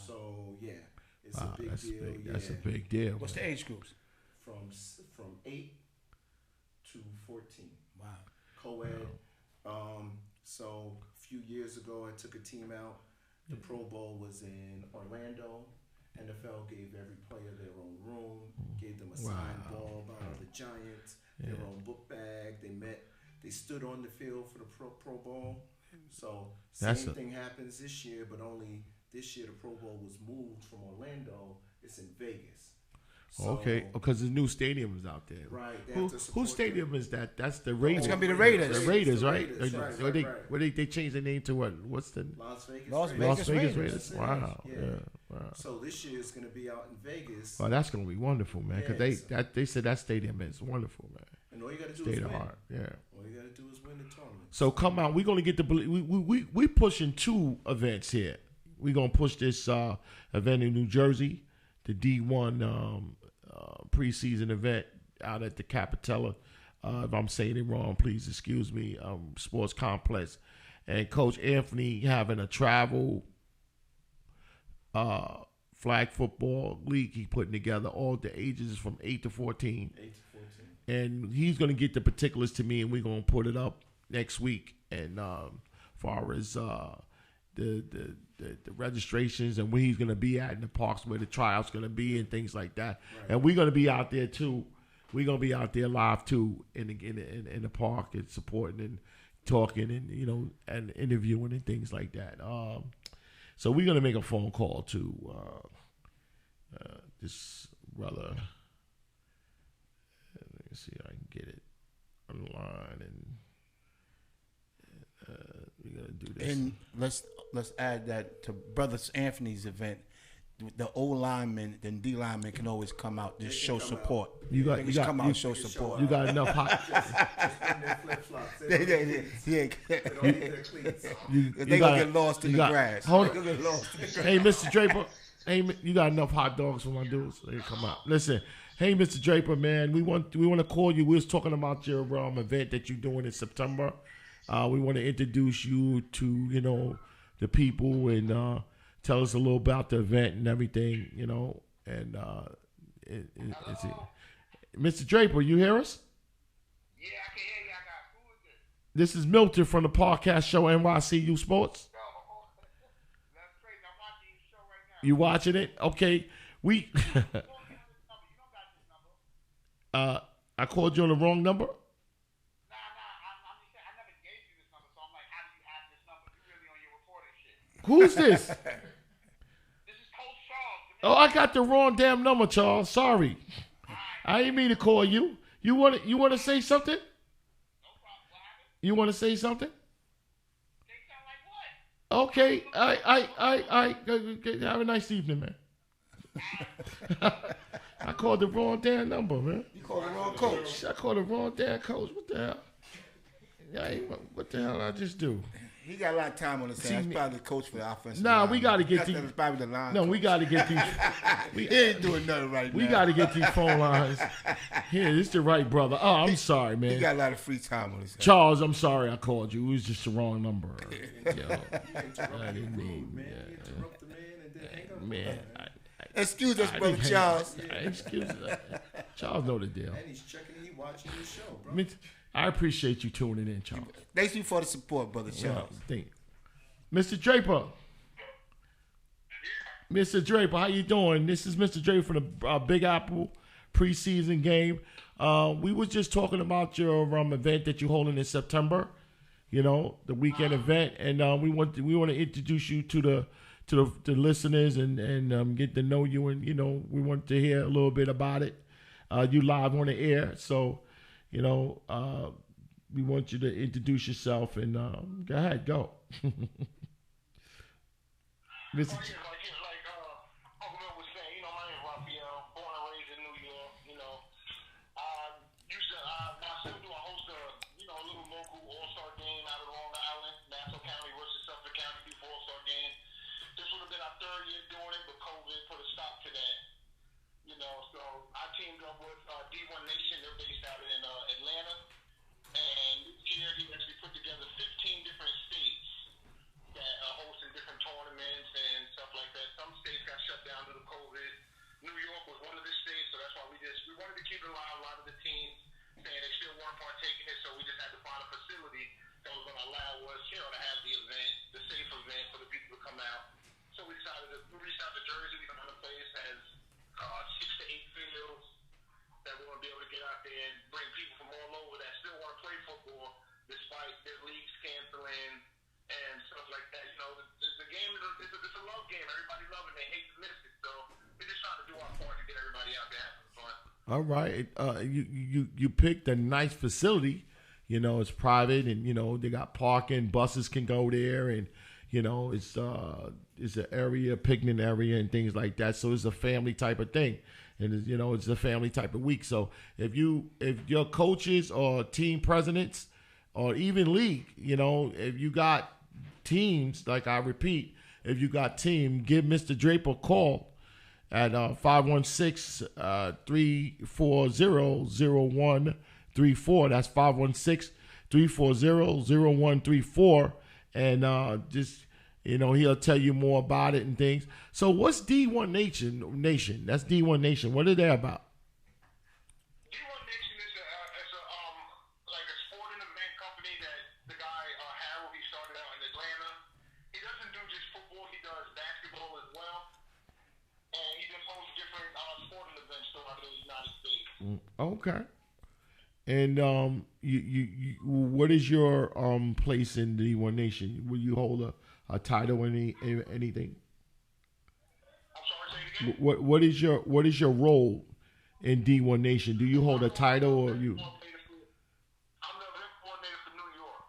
So yeah, it's a big deal. That's a big deal. What's the age groups? From 8 to 14. Wow. Co-ed. So a few years ago, I took a team out. The Pro Bowl was in Orlando. NFL gave every player their own room, gave them a signed ball by the Giants, their own book bag. They stood on the field for the Pro Bowl. So same thing happens this year, but only this year the Pro Bowl was moved from Orlando. It's in Vegas. So, okay, because the new stadium is out there. Right. Whose stadium is that? That's the Raiders. It's gonna be the Raiders. The Raiders, right? Right. They changed the name to what? What's the Las Vegas. Las Vegas Raiders. Raiders. Wow. Yeah. Wow. So this year is going to be out in Vegas. Oh, that's gonna be wonderful, man. Because they said that stadium is wonderful, man. And all you got to do State is of win. heart. Yeah. All you got to do is win the tournament. So come out. We're gonna get the we pushing 2 events here. We're gonna push this event in New Jersey, the D1 preseason event out at the Capitella. If I'm saying it wrong, please excuse me. Sports complex, and Coach Anthony having a travel flag football league. He putting together all the ages from 8 to 14. 8 to 14. And he's going to get the particulars to me, and we're going to put it up next week. And far as the registrations and where he's going to be at in the parks, where the tryouts going to be, and things like that. Right. And we're going to be out there too. We're going to be out there live too in the park and supporting and talking and and interviewing and things like that. So we're going to make a phone call to this brother. Let me see if I can get it online, and we're gonna do this. And let's add that to Brother Anthony's event. The O linemen and D linemen can always come out and show support. You got come out and show support. You got enough hot. Just in their flip-flops. They gonna get lost in the grass. Hold on. Hey, Mr. Draper. Hey, you got enough hot dogs for my dudes? They come out. Listen. Hey, Mr. Draper, man, we want to call you. We was talking about your event that you're doing in September. We want to introduce you to the people and tell us a little about the event and everything, And Mr. Draper, you hear us? Yeah, I can hear you. I got who is This is Milton from the podcast show NYCU Sports. That's crazy. I'm watching your show right now. You watching it? Okay, we. I called you on the wrong number. I'm just saying, I never gave you this number, so I'm like, how do you have this number? You really on your reporting shit. Who's this? This is Coach Charles. Oh, I got the wrong damn number, Charles. Sorry. I didn't mean to call you. You want to say something? No problem. What happened? You want to say something? They sound like what? Okay. I have a nice evening, man. I called the wrong damn number, man. You called the wrong coach. I called the wrong damn coach. What the hell? What the hell did I just do? He got a lot of time on his hands. He's probably the coach for the offensive Nah, line. we got to get these. That's probably the line. No, coach. we got to get these. He ain't doing nothing right now. We got to get these phone lines. Here, this is the right brother. Oh, I'm sorry, man. He got a lot of free time on his hands. Charles, I'm sorry I called you. It was just the wrong number. Yo, I didn't mean. man. You interrupt the man and then hang up. Man, Excuse us, brother didn't- Charles. Excuse me. Charles know the deal. And he's checking. He watching your show, bro. I appreciate you tuning in, Charles. Thank you for the support, brother Charles. Well, thank you. Mr. Draper. Mr. Draper, how you doing? This is Mr. Draper from the Big Apple preseason game. We was just talking about your event that you're holding in September. The weekend event, and we want to introduce you to the listeners and get to know you, and we want to hear a little bit about it. You live on the air, so we want you to introduce yourself and go ahead, go. Mr. want to partake in it, so we just had to find a facility that was going to allow us, to have the event, the safe event for the people to come out. So we decided we reached out to Jersey. We found a place that has 6 to 8 fields that we're going to be able to get out there and bring people from all over that still want to play football despite their leagues canceling and stuff like that. The game is it's a love game. Everybody loves it. They hate to miss it. So we're just trying to do our part to get everybody out there having fun. All right. You picked a nice facility. It's private, and they got parking. Buses can go there, and it's an area, picnic area, and things like that. So it's a family type of thing, and it's a family type of week. So if your coaches or team presidents or even league, if you got teams, like I repeat, if you got team, give Mr. Draper a call at 516-340-0134. That's 516-340-0134. And just, he'll tell you more about it and things. So what's D1 Nation? That's D1 Nation. What are they about? D1 Nation is like a sporting event company that the guy, Harold, he started out in Atlanta. He doesn't do just football. He does basketball as well. And he just hosts different sporting events throughout the United States. Okay. And what is your place in the D1 Nation? Will you hold a title, anything? I'm sorry, say it again. What is your role in D1 Nation? Do you hold a title, or you? I'm the event coordinator for New York.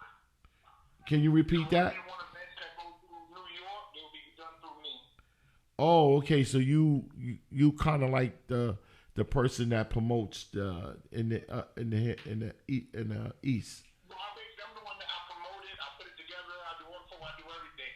Can you repeat that? If you want events that go through New York, they'll be done through me. Oh, okay. So you kind of like the person that promotes in the East. Well, I'm the one that I promote it. I put it together. I do info. I do everything.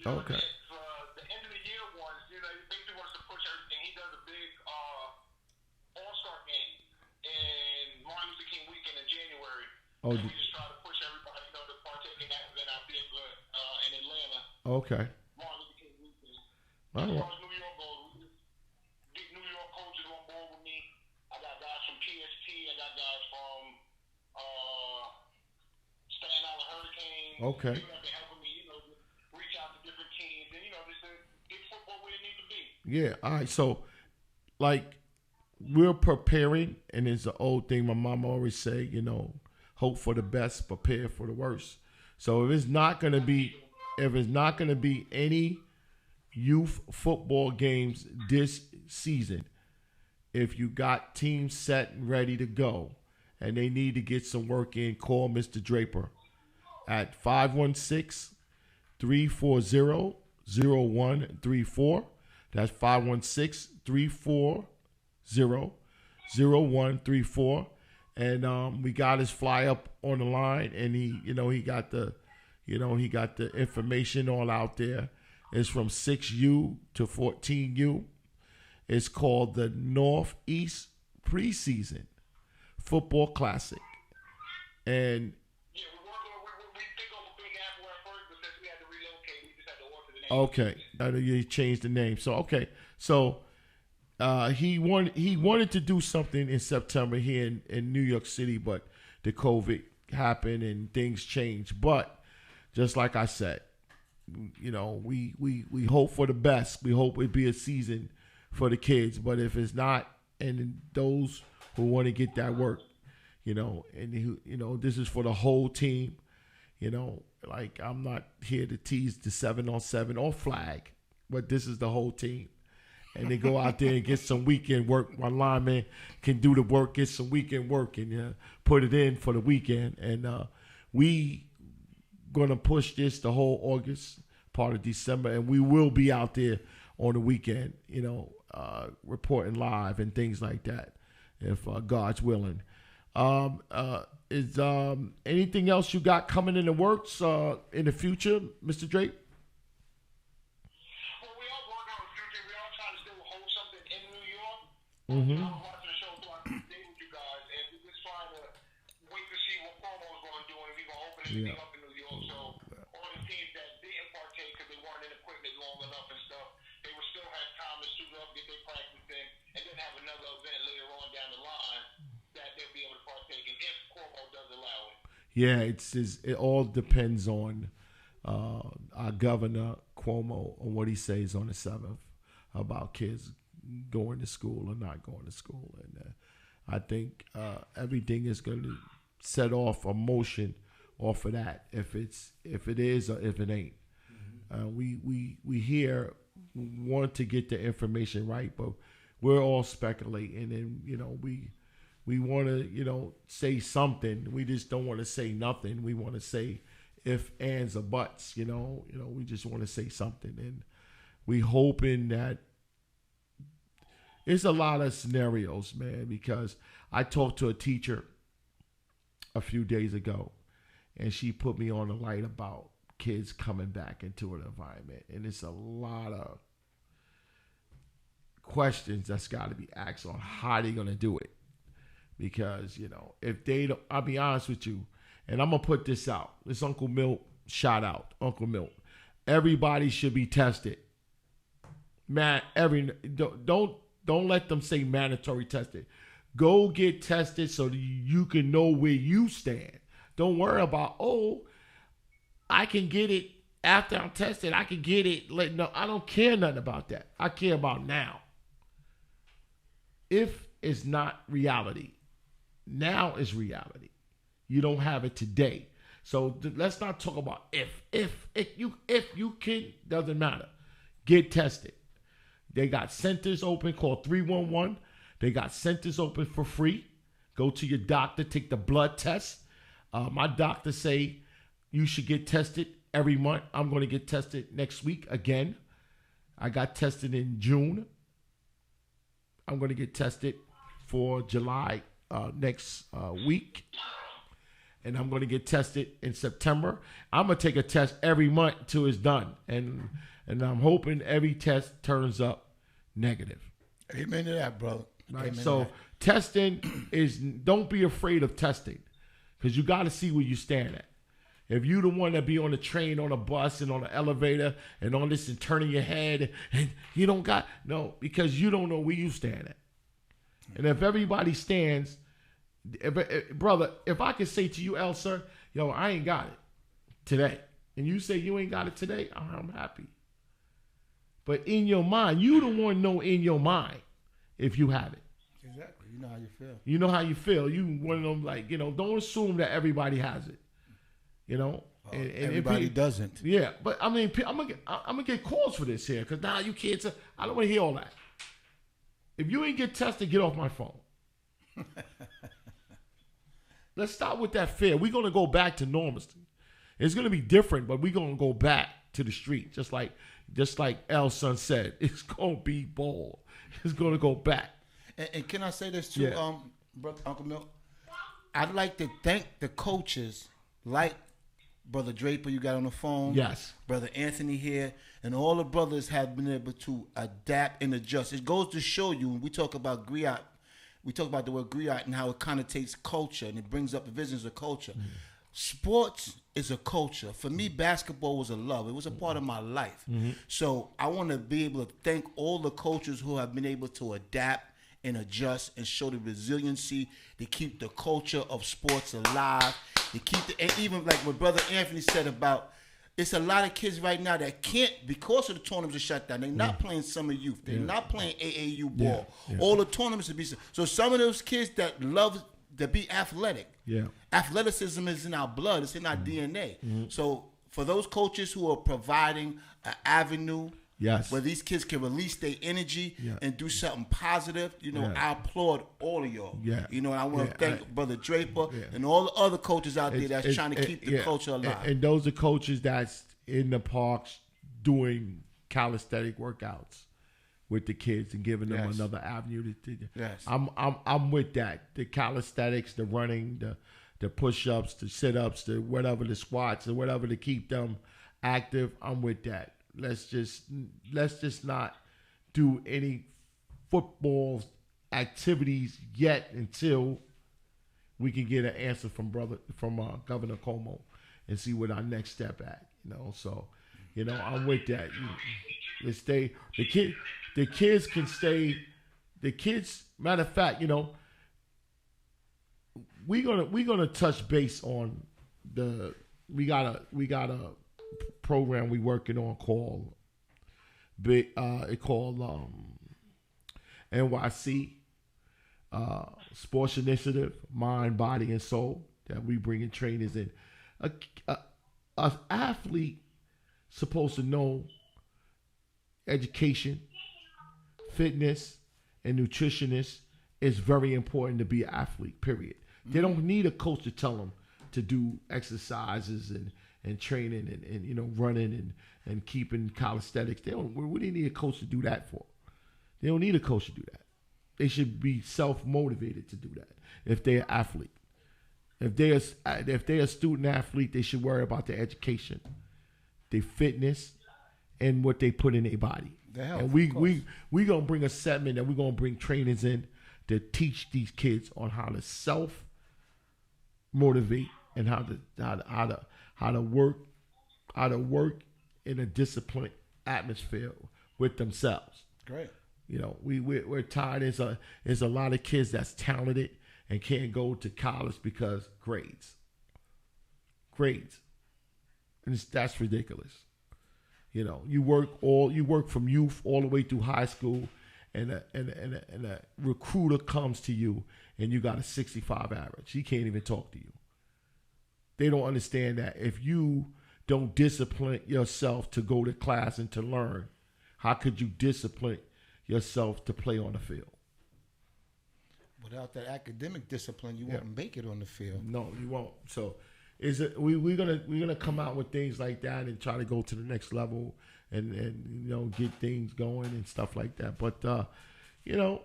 Okay. The end of the year ones, he basically wants to push everything. He does a big All-Star game in Martin Luther King weekend in January. Oh, and we just try to push everybody, to partake in that event out there in Atlanta. okay. Martin Luther King weekend. All As right. far as New York goes, big New York coaches on board with me. I got guys from PST. I got guys from Staten Island Hurricanes. Okay. People that been helping me, reach out to different teams and, just to get football where it needs to be. Yeah. All right. So, like, we're preparing, and it's an old thing my mama always say, hope for the best, prepare for the worst. So if it's not gonna be any youth football games this season, if you got teams set and ready to go and they need to get some work in, call Mr. Draper at 516-340-0134. That's 516-340-0134. And we got his fly up on the line, and he got the information all out there. It's from 6U to 14U. It's called the Northeast Preseason Football Classic. And Yeah, we picked up a Big Apple at first, but since we had to relocate, we just had to alter the name. okay, I know you changed the name. So okay, so he wanted to do something in September here in New York City, but the COVID happened and things changed. But just like I said, we hope for the best. We hope it be a season for the kids. But if it's not, and those who want to get that work, this is for the whole team. Like, I'm not here to tease the 7-on-7 or flag, but this is the whole team. And they go out there and get some weekend work. My lineman can do the work, get some weekend work, and put it in for the weekend. And we going to push this the whole August, part of December, and we will be out there on the weekend, reporting live and things like that, if God's willing. Is anything else you got coming in the works in the future, Mr. Drake? Well, we are working on the future. We are trying to still hold something in New York. Mm-hmm. I was watching the show throughout the day with you guys, and we're just trying to wait to see what Promo's going to do and if he's going to open anything up in New York. So all the teams that didn't partake because they weren't in equipment long enough and stuff, they would still have time to suit up, get their practice in, and then have another event later on down the line that they'll be able to partake in if Cuomo Yeah, it all depends on our governor Cuomo on what he says on the 7th about kids going to school or not going to school, and I think everything is going to set off a motion off of that. If it is or if it ain't, we here want to get the information right, but we're all speculating, and we want to say something. We just don't want to say nothing. We want to say if, ands, or buts. We just want to say something, and we hoping that it's a lot of scenarios, man. Because I talked to a teacher a few days ago, and she put me on the light about kids coming back into an environment, and it's a lot of questions that's got to be asked on how they're gonna do it. Because if they don't, I'll be honest with you, and I'm gonna put this out. This Uncle Milt, shout out Uncle Milt. Everybody should be tested. Man, don't let them say mandatory tested. Go get tested so that you can know where you stand. Don't worry about, I can get it after I'm tested. I can get it. No, I don't care nothing about that. I care about now. If it's not reality, now is reality. You don't have it today. So let's not talk about if you can, doesn't matter. Get tested. They got centers open. Call 311. They got centers open for free. Go to your doctor, take the blood test. My doctor say you should get tested every month. I'm going to get tested next week again. I got tested in June. I'm going to get tested for July next week. And I'm going to get tested in September. I'm going to take a test every month till it's done. And I'm hoping every test turns up negative. Amen to that, brother. Right. Amen So testing is, don't be afraid of testing, because you got to see where you stand at. If you the one that be on the train, on a bus, and on the elevator, and on this and turning your head, and you don't got, no, because you don't know where you stand at. And if everybody stands, brother, if I could say to you, El, sir, I ain't got it today, and you say you ain't got it today, I'm happy. But in your mind, you the one know in your mind if you have it. Exactly. You know how you feel. You know how you feel. You one of them, like, don't assume that everybody has it. And everybody doesn't. Yeah, but I mean, I'm gonna get calls for this here, because now you can't say, I don't want to hear all that. If you ain't get tested, get off my phone. Let's start with that fear. We're gonna go back to normalcy. It's gonna be different, but we're gonna go back to the street, just like El's son said. It's gonna be bold. It's gonna go back. And can I say this too, Yeah. Brother Uncle Milt? I'd like to thank the coaches, like Brother Draper you got on the phone. Yes. Brother Anthony here, and all the brothers have been able to adapt and adjust. It goes to show you, when we talk about griot, we talk about the word griot and how it connotates culture, and it brings up the visions of culture. Mm-hmm. Sports is a culture. For me, basketball was a love. It was a part of my life. Mm-hmm. So I want to be able to thank all the coaches who have been able to adapt and adjust and show the resiliency to keep the culture of sports alive. To keep and even like what Brother Anthony said about, it's a lot of kids right now that can't, because of the tournaments are shut down. They're not playing summer youth. They're not playing AAU ball. Yeah. All the tournaments will be so. Some of those kids that love to be athletic. Yeah. Athleticism is in our blood. It's in our DNA. Mm-hmm. So for those coaches who are providing an avenue, where these kids can release their energy and do something positive, I applaud all of y'all. Yeah. And I want to thank Brother Draper and all the other coaches out there that's trying to keep the culture alive. And those are coaches that's in the parks doing calisthenic workouts with the kids and giving them another avenue to I'm with that. The calisthenics, the running, the push-ups, the sit-ups, the whatever, the squats, or whatever, to keep them active. I'm with that. Let's just not do any football activities yet until we can get an answer from Governor Cuomo and see what our next step at. So I'm with that. Let's stay. The kids can stay. The kids. Matter of fact, we're gonna touch base on we got a program we working on called NYC Sports Initiative, Mind, Body, and Soul, that we bringing trainers in. A athlete supposed to know education, fitness, and nutritionist is very important to be an athlete, period. They don't need a coach to tell them to do exercises and training and running and keeping calisthenics. What do you need a coach to do that for? They don't need a coach to do that. They should be self-motivated to do that if they're an athlete. If they're a student athlete, they should worry about their education, their fitness, and what they put in their body. The health, and we gonna bring a segment that we're gonna bring trainers in to teach these kids on how to self-motivate and how to work in a disciplined atmosphere with themselves. Great. We're tired. There's a lot of kids that's talented and can't go to college because grades. And that's ridiculous. You work from youth all the way through high school, and a recruiter comes to you and you got a 65 average. He can't even talk to you. They don't understand that if you don't discipline yourself to go to class and to learn, how could you discipline yourself to play on the field? Without that academic discipline, you won't make it on the field. No, you won't. So, we're gonna come out with things like that and try to go to the next level and get things going and stuff like that. But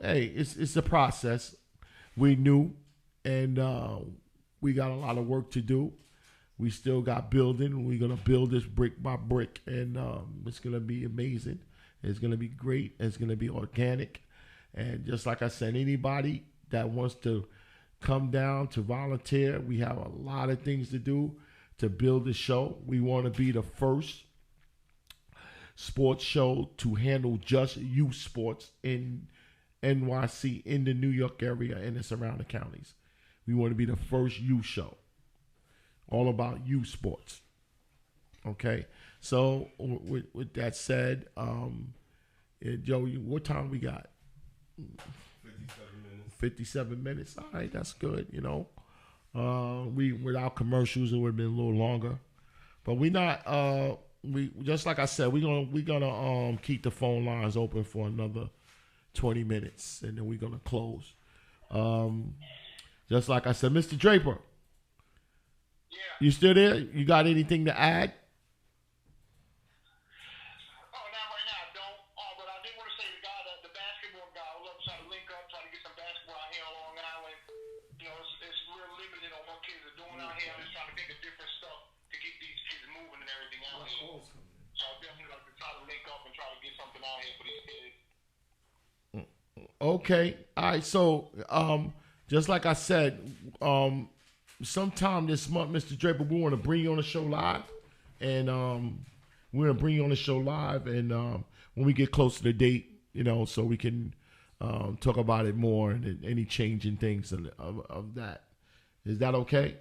hey, it's a process. We new, and we got a lot of work to do. We still got building. We're gonna build this brick by brick, and it's gonna be amazing. It's gonna be great. It's gonna be organic, and just like I said, anybody that wants to come down to volunteer, we have a lot of things to do to build the show. We want to be the first sports show to handle just youth sports in NYC, in the New York area, and the surrounding counties. We want to be the first youth show, all about youth sports. Okay, so with that said, Joe, what time we got? 57 minutes. All right, that's good. We without commercials, it would have been a little longer, but we not. We just like I said, we're gonna keep the phone lines open for another 20 minutes, and then we're gonna close. Just like I said, Mr. Draper. Yeah. You still there? You got anything to add? Right now I don't. But I did want to say the basketball guy, I would love to try to link up, try to get some basketball out here on Long Island. It's real limited on what kids are doing out here. I'm just trying to think of different stuff to get these kids moving and everything out here. So I definitely like to try to link up and try to get something out here for these kids. Okay. All right. So, just like I said, sometime this month, Mr. Draper, we want to bring you on the show live, and we're gonna bring you on the show live, and when we get close to the date, so we can talk about it more and any changing things of that. Is that okay?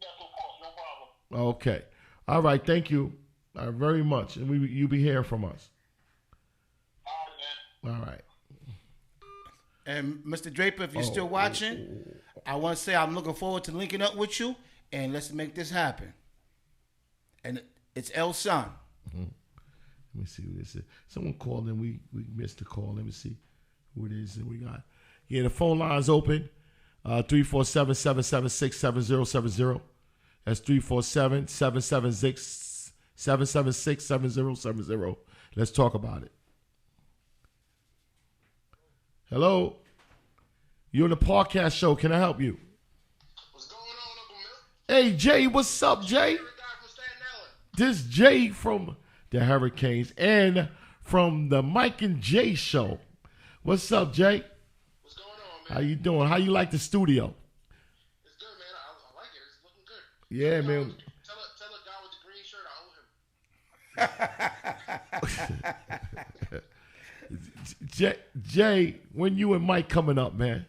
Yes, of course, no problem. Okay. All right. Thank you very much, and you'll be hearing from us. All right, man. All right. And Mr. Draper, if you're still watching, I want to say I'm looking forward to linking up with you, and let's make this happen. And it's El Son. Mm-hmm. Let me see who this is. Someone called in. We missed the call. Let me see who it is that we got. Yeah, the phone line's open. 347-776-7070. That's 347-776-7070. Let's talk about it. Hello. You're on the podcast show. Can I help you? What's going on, Uncle Milk? Hey, Jay. What's up, Jay? You're a guy from Staten Island. This Jay from the Hurricanes and from the Mike and Jay show. What's up, Jay? What's going on, man? How you doing? How you like the studio? It's good, man. I like it. It's looking good. Yeah, man. Tell a guy with the green shirt I owe him. Jay, when you and Mike coming up, man?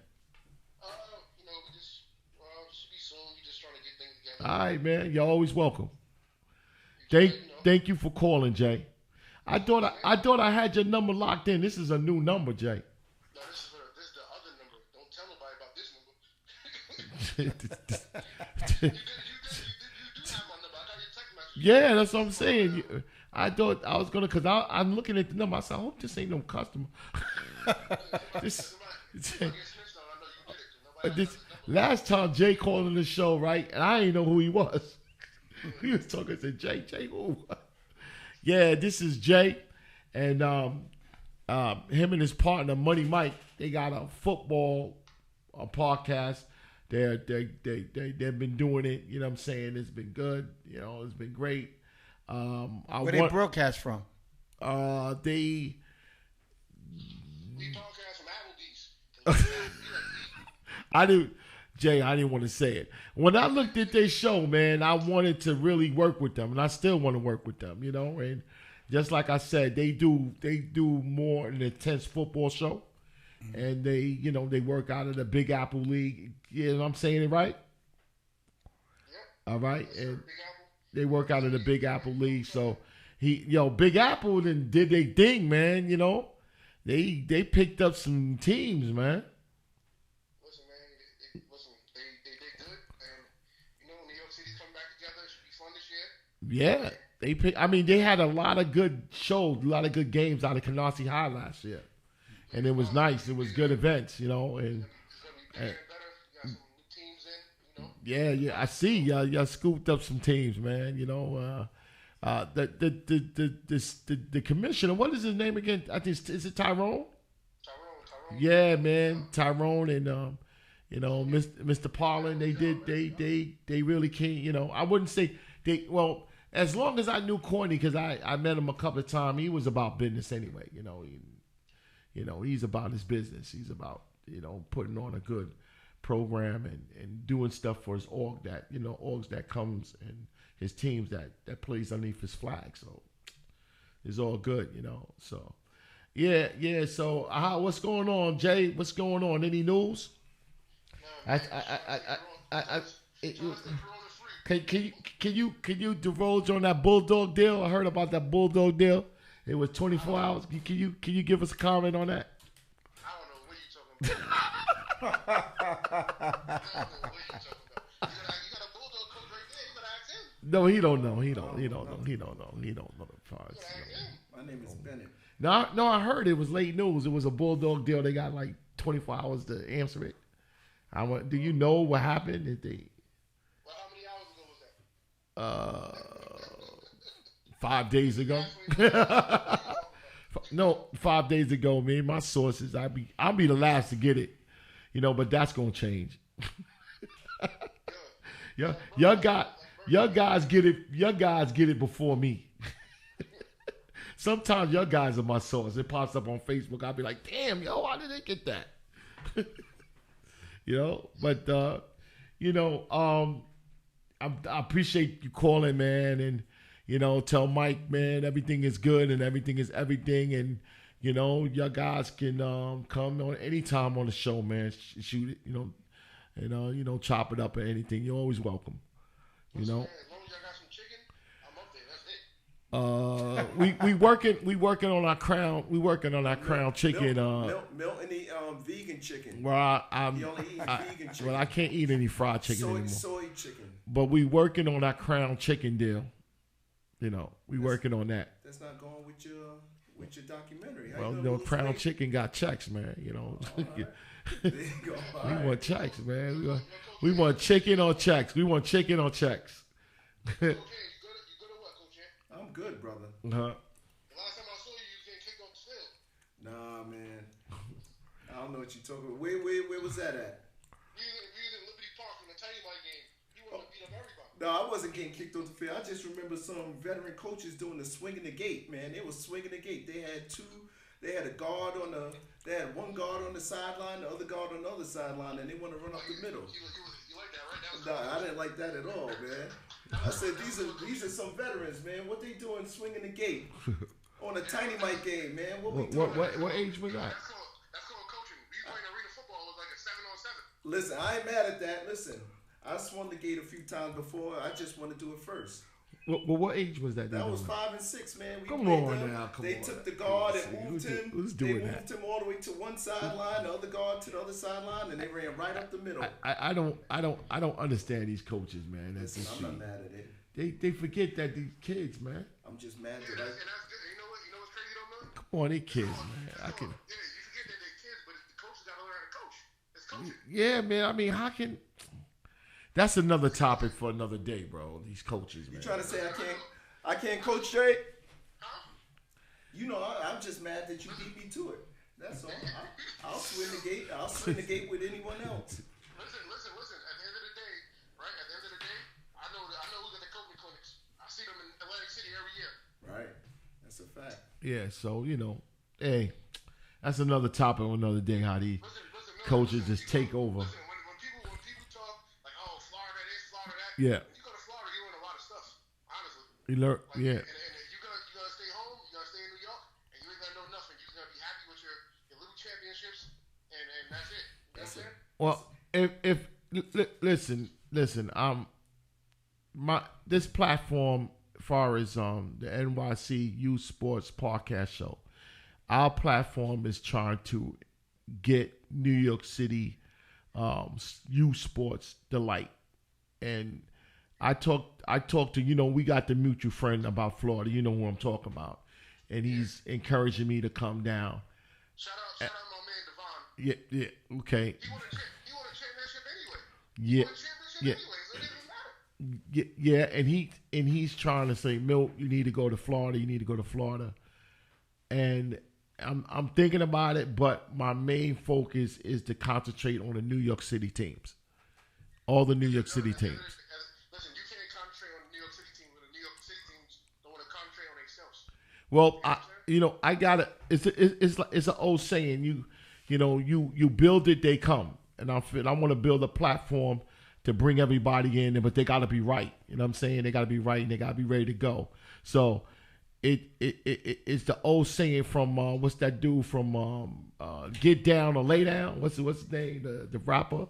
We just should be soon. We just trying to get things together. All right, man. You're always welcome. Thank you for calling, Jay. I thought I had your number locked in. This is a new number, Jay. No, this is the other number. Don't tell nobody about this number. You do have my number. I got your text message. Yeah, that's what I'm saying. I thought I was gonna, cause I'm looking at the number. I said, I hope this ain't no customer. This last time Jay called on the show, right? And I didn't know who he was. He was talking. I said, Jay who? Yeah, this is Jay, and him and his partner Money Mike. They got a football podcast. They've been doing it. You know what I'm saying? It's been good. You know, it's been great. Where they broadcast from? They. We podcast from Applebee's. I didn't want to say it. When I looked at their show, man, I wanted to really work with them, and I still want to work with them, you know. And just like I said, they do more an intense football show, and they work out of the Big Apple League. You know what I'm saying it right? Yep. All right, Yes, and Big Apple. they work out of the Big Apple League. So Big Apple then did their thing, man. You know, they picked up some teams, man. Listen, man. They did good, and New York City's coming back together. It should be fun this year. Yeah, they had a lot of good shows, a lot of good games out of Canarsie High last year, and it was nice. It was good events, you know. And It's gonna be bigger and better. You got some new teams in, yeah, I see y'all scooped up some teams, man. You know, the commissioner, what is his name again? I think is it Tyrone? Tyrone. Yeah, man, Tyrone and Mr. Parlin. They really came. You know, I wouldn't say they. Well, as long as I knew Courtney, because I met him a couple of times, he was about business anyway. You know, he's about his business. He's about putting on a good program and doing stuff for his orgs that comes and his teams that plays underneath his flag. So it's all good, you know. So yeah. So what's going on, Jay? What's going on? Any news? Can you divulge on that Bulldog deal? I heard about that Bulldog deal. It was 24 hours. Can you give us a comment on that? I don't know what you're talking about. I don't know what you're talking about. You got a Bulldog coach right there. You gotta ask him. No, he don't know. He don't know the parts. My name is Bennett. No, I heard it was late news. It was a Bulldog deal. They got like 24 hours to answer it. Do you know what happened? Well, how many hours ago was that? 5 days ago. No, 5 days ago, man. My sources, I'll be the last to get it, but that's gonna change. Your guys get it. Your guys get it before me. Sometimes your guys are my source. It pops up on Facebook. I'll be like, damn, how did they get that? But I appreciate you calling, man, and tell Mike, man, everything is good and everything is everything, and your guys can come on anytime on the show, man. Shoot it, and chop it up or anything. You're always welcome. As long as y'all got some chicken, I'm up there. That's it. We working on our crown. We working on our crown chicken. Milton eat vegan chicken. Well, He only eats vegan chicken. well, I can't eat any fried chicken anymore. Soy chicken. But we working on our crown chicken deal. We working on that. That's not going with your documentary. How Well, you gonna lose crown weight? chicken got checks, man. There you go. All We right. want checks, man. We want chicken on checks. We want chicken on checks. Okay, you good or what, Coach Ant? I'm good, brother. Uh-huh. The last time I saw you, you was getting kicked off the field. Nah, man. I don't know what you're talking about. Where was that at? We was in Liberty Park in the Tiny Mike game. You wanted to beat up everybody. No, I wasn't getting kicked off the field. I just remember some veteran coaches doing the swinging the gate, man. They was swinging the gate. They had one guard on the sideline, the other guard on the other sideline, and they want to run up the middle. You like that, right? That was Nah, I didn't like that at all, man. I said these are some veterans, man. What they doing swinging the gate on a Tiny Mike game, man? What we doing? What age was that? That's called coaching. We playing arena football. It was like a 7-on-7. Listen, I ain't mad at that. Listen, I swung the gate a few times before. I just want to do it first. Well, what age was that? That was 5 and 6, man. We Come played on them. now, come They on. took the guard and Who's moved him. who's They doing moved him all the way to one sideline, the other guard to the other sideline, and they ran right up the middle. I don't understand these coaches, man. That's Listen, I'm not mad at it. They forget that these kids, man. I'm just mad And that that's good. You know what's crazy though, Mil? Come on, they kids, man. I can. Yeah, you forget that they're kids, but the coaches gotta learn how to coach. It's coaching. Yeah, man. I mean, how can? That's another topic for another day, bro. These coaches, man. you trying to say I can't coach straight? Huh? You know, I'm just mad that you beat me to it. That's all. I'll swing the gate. I'll swing the gate with anyone else. Listen. At the end of the day, right? At the end of the day, I know who's at the coaching clinics. I see them in Atlantic City every year. Right. That's a fact. Yeah, so hey, that's another topic on another day. How these Listen, coaches just take over. Listen, when people talk like, oh, Florida this, Florida that. Yeah. When you go to Florida, you learn a lot of stuff. Honestly. You learn, Like, yeah. And you gotta stay home. You gotta stay in New York, and you ain't gonna know nothing. You're gonna be happy with your little championships, and that's it. You know what I'm saying? Well, listen, this platform, as far as the NYC Youth Sports Podcast Show, our platform is trying to get New York City youth sports delight, and I talked to we got the mutual friend about Florida. You know who I'm talking about, and he's encouraging me to come down. Shout out my man Devon. Yeah, okay. He won a championship anyway. Yeah, He won a championship yeah. anyway, so it doesn't matter. Yeah, and he's trying to say, Milt, you need to go to Florida. You need to go to Florida. And I'm thinking about it, but my main focus is to concentrate on the New York City teams, all the New York City teams. Listen, you can't concentrate on the New York City team when the New York City teams don't want to concentrate on themselves. Well, I got it. It's an old saying. You build it, they come, and I want to build a platform to bring everybody in, but they got to be right. You know what I'm saying? They got to be right, and they got to be ready to go. So it's the old saying from what's that dude from Get Down or Lay Down? What's his name? The rapper.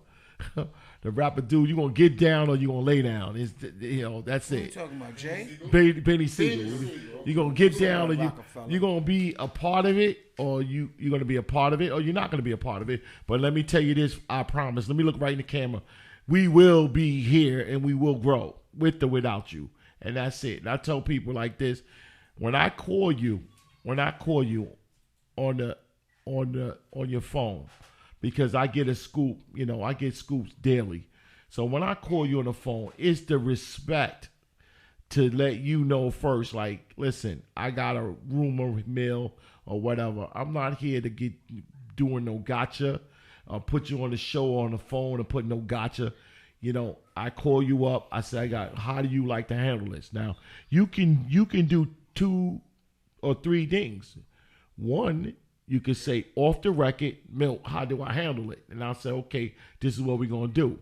The rapper dude, you gonna get down or you gonna lay down? That's Who you it. talking about, Jay? Benny Siegel. You gonna get down or Rockefeller. you gonna be a part of it, or you're gonna be a part of it, or you're not gonna be a part of it. But let me tell you this, I promise. Let me look right in the camera. We will be here and we will grow with or without you, and that's it. And I tell people like this: when I call you on your phone, because I get a scoop, I get scoops daily. So when I call you on the phone, it's the respect to let you know first, like, listen, I got a rumor mill or whatever. I'm not here to get doing no gotcha, put you on the show on the phone and put no gotcha. I call you up. I say, how do you like to handle this? Now, you can do 2 or 3 things. One, you could say off the record, Milt, how do I handle it? And I'll say, okay, this is what we're going to do.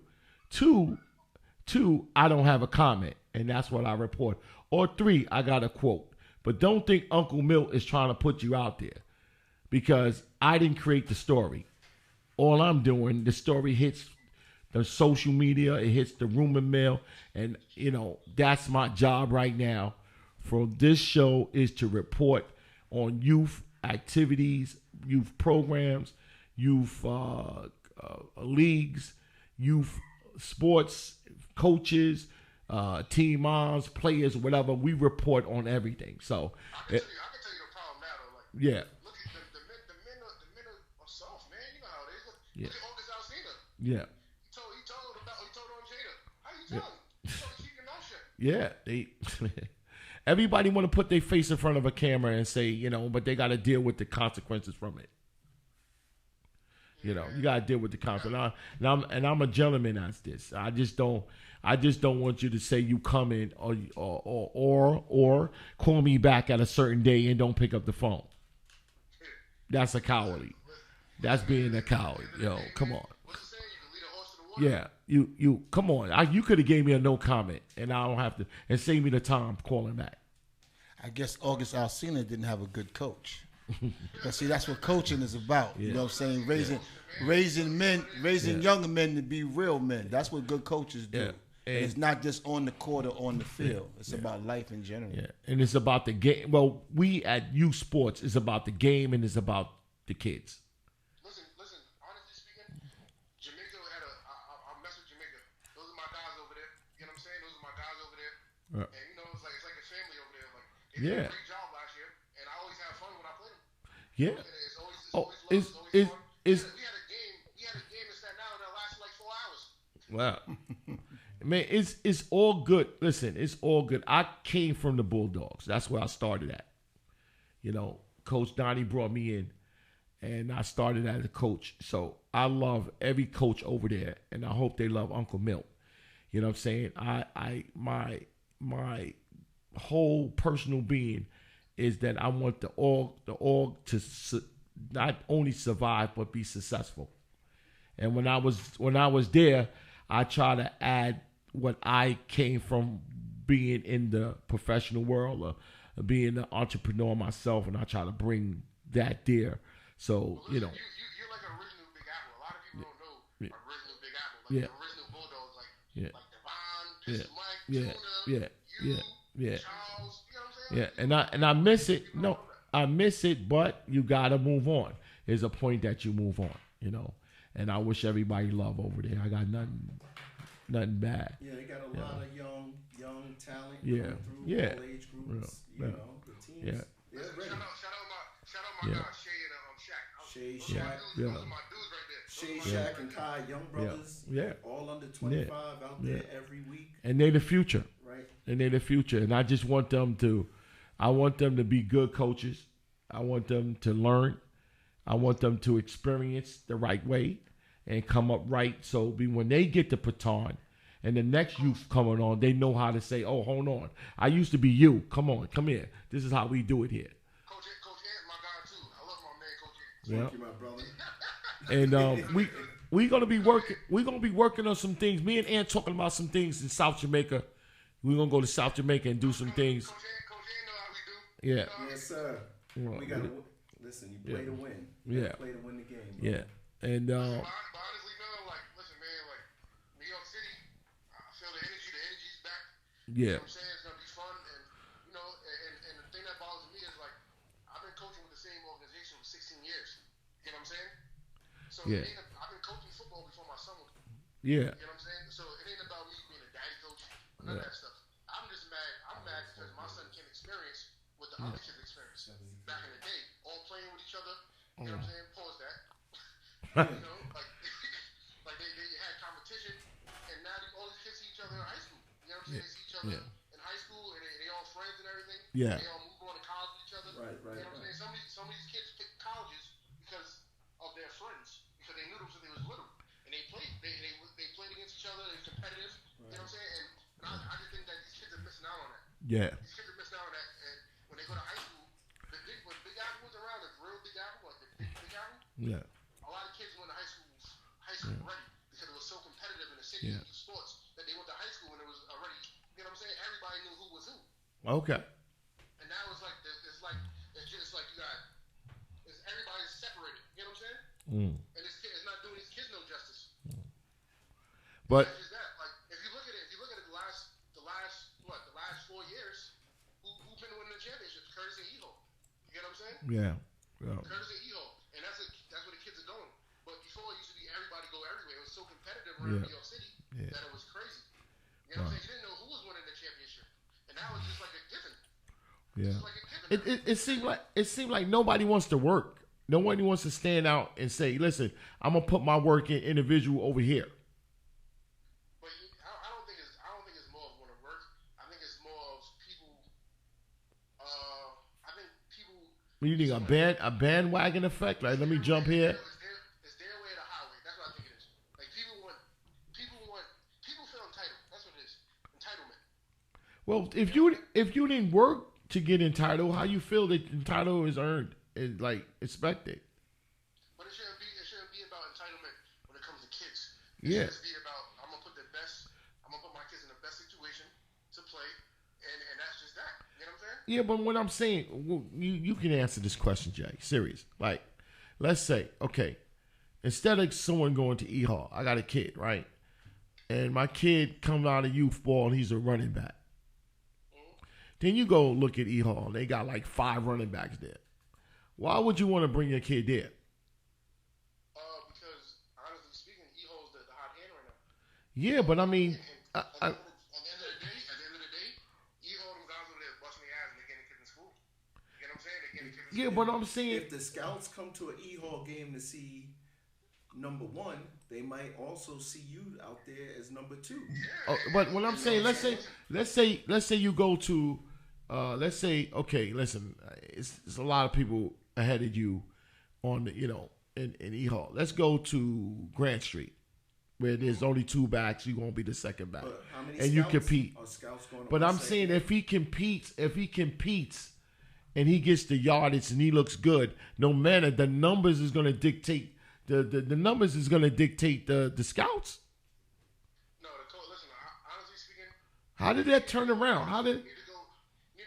Two, I don't have a comment, and that's what I report. Or 3, I got a quote. But don't think Uncle Milt is trying to put you out there, because I didn't create the story. All I'm doing, the story hits the social media, it hits the rumor mill, and, that's my job right now for this show, is to report on youth activities, youth programs, youth leagues, youth sports, coaches, team moms, players, whatever. We report on everything. So, I can tell you the problem now, though. Like, yeah, look at the men are soft, man. You know how it is. Yeah. Look at August Alsina. yeah, He told on Jada. How you tell him? He told him to keep your mouth shut. yeah. Everybody want to put their face in front of a camera and say, but they got to deal with the consequences from it. You got to deal with the consequences. And I'm a gentleman as this. I just don't want you to say you come in or call me back at a certain day and don't pick up the phone. That's a cowardly. That's being a coward. Yo, come on. What's it saying? You can lead a horse to the water. Yeah, you come on. You could have gave me a no comment, and I don't have to, and save me the time calling back. I guess August Alsina didn't have a good coach. But see, that's what coaching is about. You know what I'm saying? Raising younger men to be real men. That's what good coaches do. Yeah. And it's not just on the court or on the field. It's about life in general. Yeah, and it's about the game. Well, we at U Sports is about the game and it's about the kids. Listen. Honestly speaking, Jamaica I mess with Jamaica. Those are my guys over there. You know what I'm saying? Those are my guys over there. Right. And it's like a family over there. Like they did Yeah. a great job last year, and I always have fun when I play them. Yeah. It's always Oh, love, it's always fun. We had a game in Staten Island that lasted like 4 hours. Wow. Man, it's all good. Listen, it's all good. I came from the Bulldogs. That's where I started at. You know, Coach Donnie brought me in, and I started as a coach. So I love every coach over there, and I hope they love Uncle Milt. You know what I'm saying? My whole personal being is that I want the org to not only survive but be successful. And when I was there, I try to add what I came from being in the professional world or being an entrepreneur myself, and I try to bring that there. So, you know. You're like an original Big Apple. A lot of people don't know original Big Apple. Like Yeah. the original Bulldogs, Yeah. like Devon, Yeah. Pistol Mike, Yeah. Tuna, Yeah. Yeah. Charles. You know what I'm saying? Yeah, and I miss it. No, I miss it, but you gotta move on. There's a point that you move on, you know. And I wish everybody love over there. I got nothing bad. Yeah, they got a lot of young talent Yeah. coming through Yeah. all age groups. Yeah. You know, the teams. Yeah. They're Shout ready. out my Yeah. guys, Shay and Shaq. Shay, Those Shaq, are Yeah. my dudes right there. Shay, Those are my Shaq, and Kai, young brothers. Yeah. All under 25 out there every week. And they're the future. Right. And they're the future. And I just want them to be good coaches. I want them to learn. I want them to experience the right way and come up right. So when they get to Patton and the next youth coming on, they know how to say, oh, hold on. I used to be you. Come on. Come here. This is how we do it here. Coach Ant, my guy too. I love my man, Coach Ant. Yeah. Thank you, my brother. And we're gonna be working on some things. Me and Ant talking about some things in South Jamaica. We're gonna go to South Jamaica and do some things. Coach Ant know how we do. Yeah. Yes, sir. Well, We gotta listen. You play to win. You Yeah. gotta play to win the game. Bro. Yeah. And But honestly, no, like, listen, man, like, New York City, I feel the energy's back. You yeah. know what I'm saying? It's going to be fun. And, you know, and the thing that bothers me is, like, I've been coaching with the same organization for 16 years. You know what I'm saying? So Yeah. I've been coaching football before my son was born. Yeah. You know what I'm saying? So it ain't about me being a daddy coach, none of that stuff. I'm just mad. I'm mad because my son can't experience what the other kids experienced back in the day. All playing with each other. You know what I'm saying? Pause that. You know, like they had competition, and now all these kids see each other in high school. You know what I'm saying? They see each other in high school, and they all friends and everything. Yeah. They all move on to college with each other. Right. You know what I'm saying? Some of these kids pick colleges because of their friends, because they knew them since they was little, and they played. They played against each other. They were competitive. You know what I'm saying? And I just think that these kids are missing out on that. Yeah. These kids are missing out on that, and when they go to high school, when Big Apple was around, the real Big Apple, like the Big Apple, Yeah. a lot of kids went to high school ready because it was so competitive in the city of sports that they went to high school when it was already, you know what I'm saying? Everybody knew who was who. Okay. And now it's like it's just like you got everybody's separated. You know what I'm saying? And it's not doing these kids no justice. But It's just that. Like if you look at it, the last 4 years, who been winning the championships? Curtis and Eho. You know what I'm saying? yeah. Curtis and Eho, and that's where the kids are going. But before it used to be everybody go everywhere. It was so competitive around New York City that it was crazy. You know what I'm saying? You didn't know who was winning the championship, and now it's just like a given. Yeah. It's like a given. It seemed like nobody wants to work. Nobody wants to stand out and say, "Listen, I'm gonna put my work in individual over here." But I don't think it's more of want to work. I think it's more of people. I think people. You think a bandwagon effect? Like, let me jump here. It's their way of the highway. That's what I think it is. Like people feel entitled. That's what it is. Entitlement. Well, if you didn't work to get entitled, how you feel that entitled is earned, is like expected? But it shouldn't be about entitlement when it comes to kids. Yeah. It should be about I'm gonna put my kids in the best situation to play, and that's just that. You know what I'm saying? Yeah, but what I'm saying, well, you can answer this question, Jay. Serious. Like, let's say, okay, instead of someone going to E-Hall, I got a kid, right? And my kid comes out of youth ball and he's a running back. Then you go look at E-Hall. They got like 5 running backs there. Why would you want to bring your kid there? Because honestly speaking, E-Hall's the hot hand right now. Yeah, but I mean, At the end of the day, E-Hall them guys over there busting their ass and they're getting kids in school. You know what I'm saying? They're getting kids in school. yeah, but I'm saying, If the scouts come to an E-Hall game to see number 1, they might also see you out there as number 2. but what I'm saying, let's say you go to, let's say, okay, listen, it's a lot of people ahead of you on the, in E-Hall. Let's go to Grant Street, where there's only 2 backs. You're gonna be the second back, But how many and you scouts compete. are scouts going to But one I'm saying second? if he competes, and he gets the yardage and he looks good, no matter the numbers is gonna dictate the numbers is gonna dictate the scouts. No, listen, honestly speaking, How did that turn around? How did? you need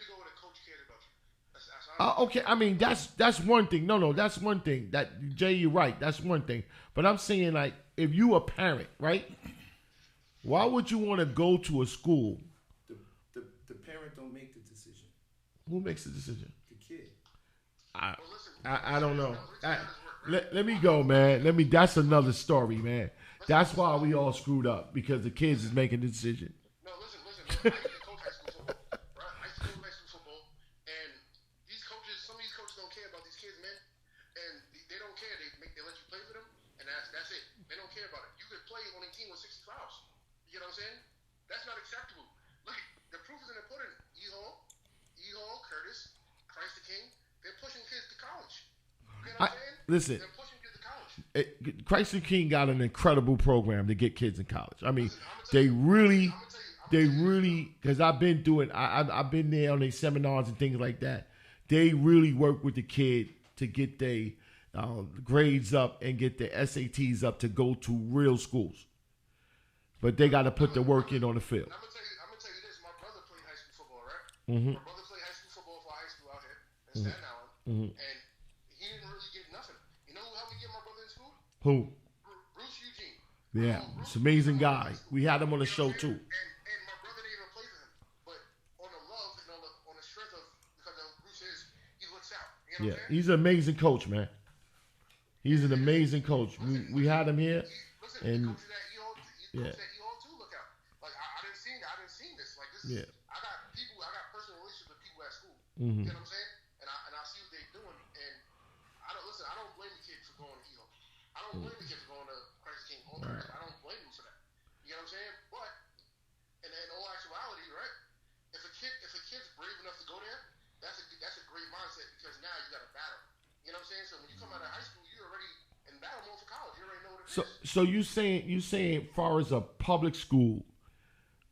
to go where the coach cares about you. That's Okay, I mean that's one thing. No, that's one thing. That Jay, you're right. That's one thing. But I'm saying, like, if you a parent, right? Why would you want to go to a school? The parent don't make the decision. Who makes the decision? The kid. I don't know. Let me go, man. That's another story, man. That's why we all screwed up, because the kids is making the decision. No, listen. I used to coach high school football, right? I used to coach high school football, and some of these coaches don't care about these kids, man. And they don't care. They let you play for them, and that's it. They don't care about it. You could play on a team with 60 fouls. You know what I'm saying? That's not acceptable. Look, the proof is in the pudding. E-Hall, Curtis, Christ the King, they're pushing kids to college. You know what I'm saying? Listen. They're pushing kids to college. Christ the King got an incredible program to get kids in college. I mean, they really, because I've been doing, I've been there on their seminars and things like that. They really work with the kid to get their grades up and get their SATs up to go to real schools. But they got to put the work in on the field. I'm gonna tell you this. My brother played high school football, right? Mm-hmm. My brother played high school football for high school out here in Staten Island, and he didn't really get nothing. You know how we get my brother in school? Who? Bruce Eugene. Yeah, it's an amazing guy. We had him on the show too. And my brother didn't even play for him, but on the love and on the strength of, because of who Bruce is, he looks out. You know what I'm saying? He's an amazing coach, man. He's an amazing coach. We had him here, Listen, and he coaches at E-Hall too. Look out! Like I didn't see this. Like this. Yeah. I got personal relationships with people at school. Mhm. You know what I'm saying? And I see what they're doing. And I don't blame the kid for going to E-Hall. I don't blame the kid for going to Christ King Home. I don't blame him for that. You know what I'm saying? But in all actuality, right? If a kid's brave enough to go there, that's a great mindset, because now you got a battle. You know what I'm saying? So when you come out of high school, you're already in battle mode for college. You already know what it is. so you saying, far as a public school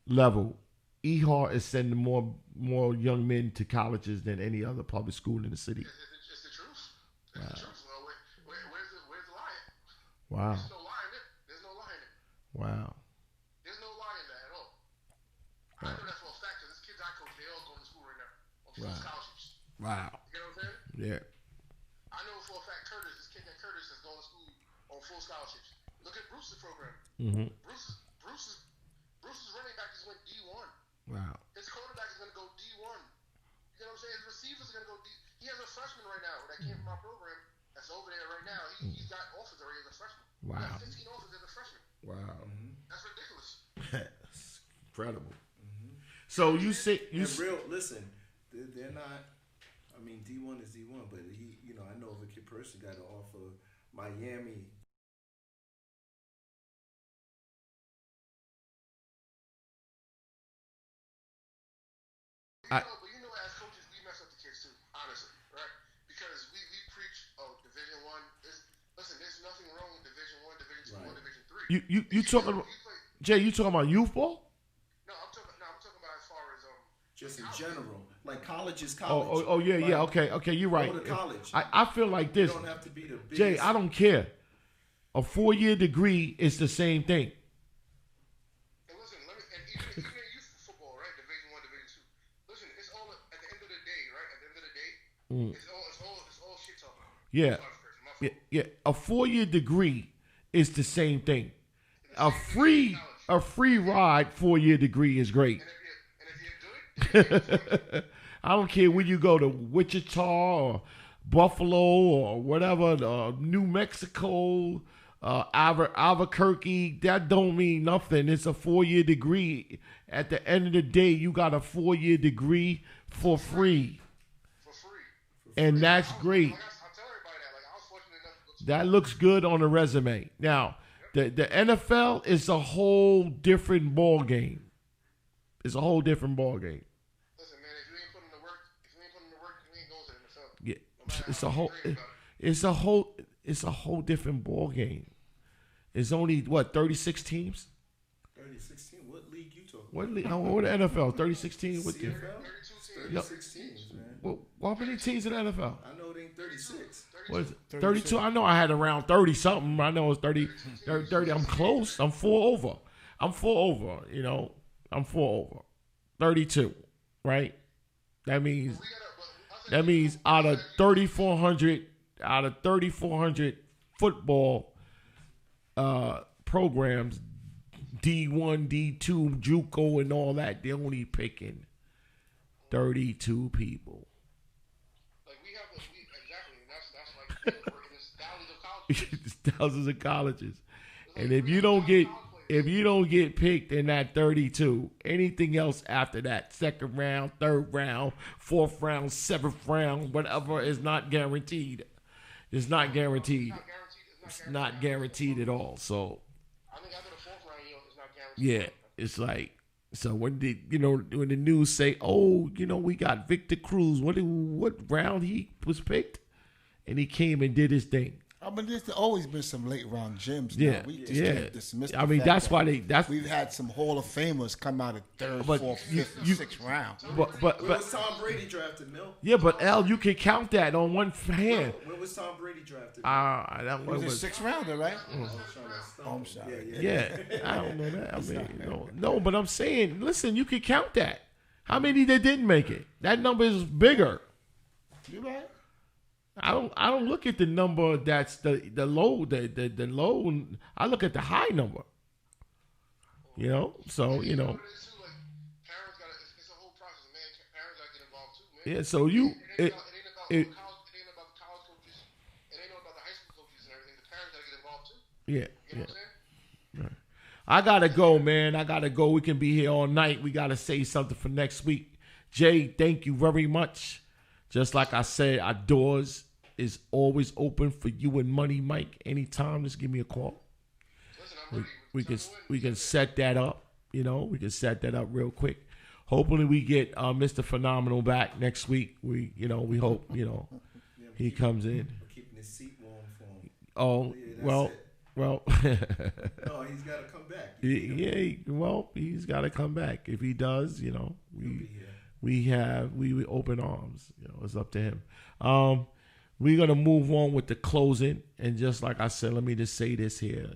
level, E-Hall is sending more young men to colleges than any other public school in the city. It's the truth. It's the truth. Well, where's the lie at? Wow, There's no lie in it. There's no lie in it. wow. There's no lie in that at all. I know that for a fact, because these kids I coach, they all going to school right now on full scholarships. Wow. You know what I'm saying? Yeah. I know for a fact this kid named Curtis is going to school on full scholarships. Look at Bruce's program. Mm-hmm. Bruce's running back just went D1. Wow. His quarterback is going to go D1. You know what I'm saying? His receivers are going to go D. He has a freshman right now that came from my program that's over there right now. He's got offers already as a freshman. Wow. He got 15 offers as a freshman. Wow. That's ridiculous. That's incredible. So you say Listen, they're not. I mean, D1 is D1, but I know if a kid person got an offer Miami. But as coaches, we mess up the kids too, honestly, right? Because we preach, Division I. Listen, there's nothing wrong with Division I, Division II, or Division III. you talking about Jay? You talking about youth ball? No, I'm talking about as far as Just in general, like college is college. Oh yeah, Like, okay. You're right. Go to college. I feel like You this, don't have to be the biggest. Jay. I don't care. A 4-year degree is the same thing. And listen, even in youth football, right? Division I, Division II. Listen, it's all at the end of the day. It's all shit talking. Yeah. Sorry, Chris, my Yeah, fault. a 4-year degree is the same thing. A free ride 4-year degree is great. And if you're good, I don't care where you go to Wichita or Buffalo or whatever, New Mexico, Albuquerque. That don't mean nothing. It's a 4-year degree. At the end of the day, you got a 4-year degree for free, for free. and that's great. Like I tell everybody that. Like I was fortunate enough to go to That looks good on a resume. Now, the NFL is a whole different ball game. It's a whole different ball game. Listen, man, if you ain't putting the work, you ain't going to the NFL. Yeah, matter it's how a much whole, you dream about it's a whole different ball game. It's only what 36 teams. 3016. What league you talking? What the NFL? 36 teams. What the? CFL? 32 teams. Yo. 36 teams, man. How many teams in the NFL? I know it ain't 36. What is it? 32. I know I had around 30 something. I know it's 30. I'm close. I'm 4 over. I'm 4 over. You know, I'm 4 over. 32. Right. That means out of 3,400 football programs, D1, D2, JUCO, and all that, they're only picking 32 people. Like we have, exactly, and that's like it's thousands of colleges. It's thousands of colleges, and if you don't get picked in that 32, anything else after that, second round, third round, fourth round, seventh round, whatever, is not guaranteed. It's not guaranteed. It's not guaranteed at all. So I think after the fourth round, it's not guaranteed. yeah, it's like, so when the news say, oh, we got Victor Cruz, what round he was picked, and he came and did his thing. I mean, there's always been some late round gems. Yeah, now. We just yeah. can't dismiss the I mean, fact that's that why we've had some Hall of Famers come out of third, But fourth, you- fifth, and you- sixth round. but When was Tom Brady drafted, Mill? yeah, but L, you can count that on one hand. When was Tom Brady drafted? That It one was a was. sixth rounder, right? I was trying to stump I'm him. sorry. Yeah, I don't know that. I mean, no, but I'm saying, listen, you can count that. How many they didn't make it? That number is bigger. You right? I don't look at the number that's the low, the low. I look at the high number. So You know what it is too? Like parents got it's a whole process, man. Parents got to get involved too, man. yeah. So you It ain't about the college coaches. It ain't about the high school coaches and everything. The parents got to get involved too. yeah. You know what I'm saying? I gotta go, man. I gotta go. We can be here all night. We gotta say something for next week. Jay, thank you very much. Just like I said, our doors is always open for you and Money Mike. Anytime, just give me a call. Listen, I'm ready. We can set that up. We can set that up real quick. Hopefully, we get Mr. Phenomenal back next week. We hope he comes in. We're keeping his seat warm for him. Oh Yeah, that's well, it. well. No, he's got to come back. He's got to come back. If he does, He'll be here. we open arms. It's up to him. We're gonna move on with the closing, and just like I said, let me just say this here.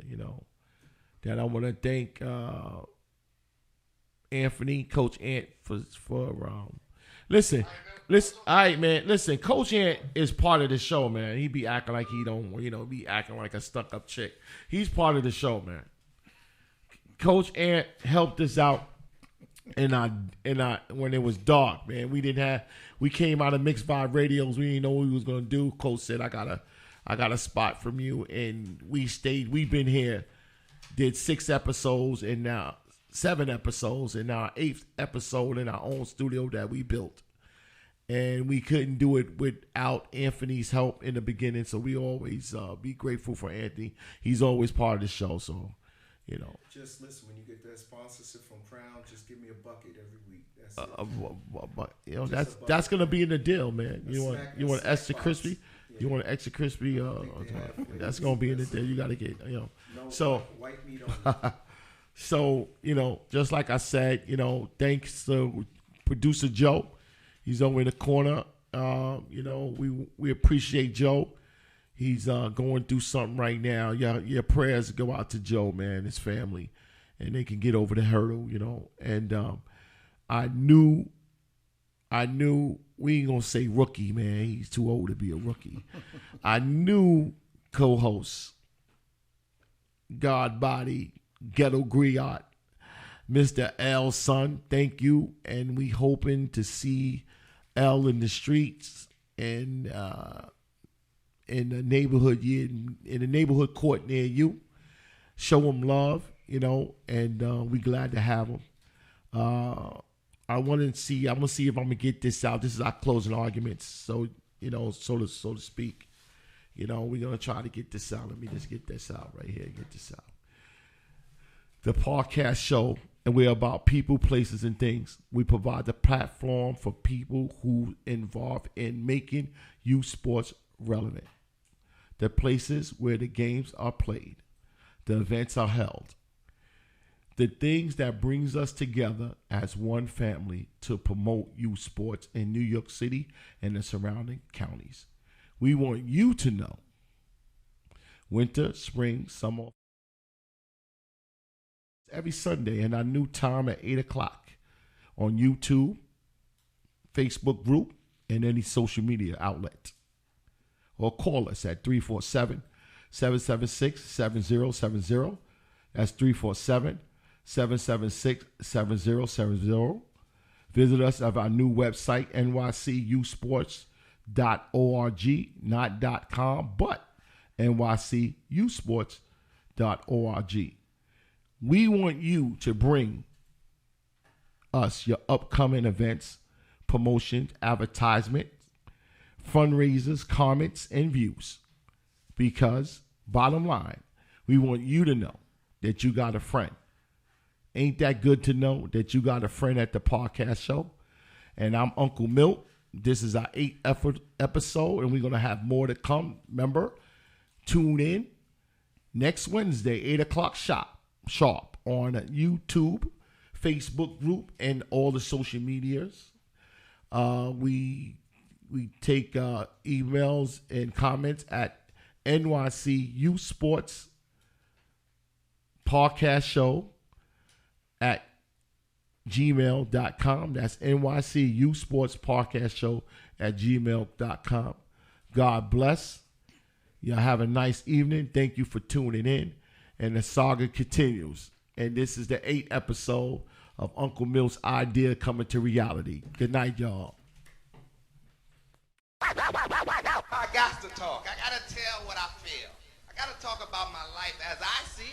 That I want to thank Anthony, Coach Ant, for listen. All right, man. Listen, Coach Ant is part of the show, man. He be acting like he don't, be acting like a stuck-up chick. He's part of the show, man. Coach Ant helped us out, and when it was dark, man. We came out of Mixed Vibe Radios. We didn't know what we was gonna do. Coach said, "I got a spot from you," and we stayed. We've been here, did 6 episodes, and now 7 episodes, and now 8th episode in our own studio that we built. And we couldn't do it without Anthony's help in the beginning, so we always be grateful for Anthony. He's always part of the show, so Just listen, when you get that sponsorship from Crown, just give me a bucket every week. That's it. But that's gonna be in the deal, man. You want snack extra box. crispy? You want an extra crispy? That's gonna be in the deal. You gotta get No So white meat on so just like I said, thanks to producer Joe. He's over in the corner. We appreciate Joe. He's going through something right now. Your prayers go out to Joe, man, his family, and they can get over the hurdle, And I knew we ain't gonna say rookie, man. He's too old to be a rookie. Our new co-host, God Body, Ghetto Griot, Mr. L Son, thank you. And we hoping to see L in the streets and in the neighborhood in the neighborhood court near you. Show him love, and we glad to have him. I'm gonna see if I'm gonna get this out. This is our closing arguments, so so to speak. We're gonna try to get this out. Let me just get this out right here. Get this out. The podcast show, and we're about people, places, and things. We provide the platform for people who involved in making youth sports relevant. The places where the games are played, the events are held. The things that brings us together as one family to promote youth sports in New York City and the surrounding counties. We want you to know winter, spring, summer, every Sunday and our new time at 8 o'clock on YouTube, Facebook group, and any social media outlet. Or call us at 347-776-7070. That's 347-776-7070. Visit us at our new website, nycusports.org, not .com, but nycusports.org. We want you to bring us your upcoming events, promotions, advertisements, fundraisers, comments, and views. Because, bottom line, we want you to know that you got a friend. Ain't that good to know that you got a friend at the podcast show? And I'm Uncle Milt. This is our 8th episode, and we're going to have more to come. Remember, tune in next Wednesday, 8 o'clock sharp on YouTube, Facebook group, and all the social medias. We take emails and comments at NYCU Sports Podcast Show at gmail.com. That's NYCU Sports Podcast Show at gmail.com. God bless. Y'all have a nice evening. Thank you for tuning in. And the saga continues. And this is the 8th episode of Uncle Milt's idea coming to reality. Good night, y'all. I got to talk. I got to tell what I feel. I got to talk about my life as I see it.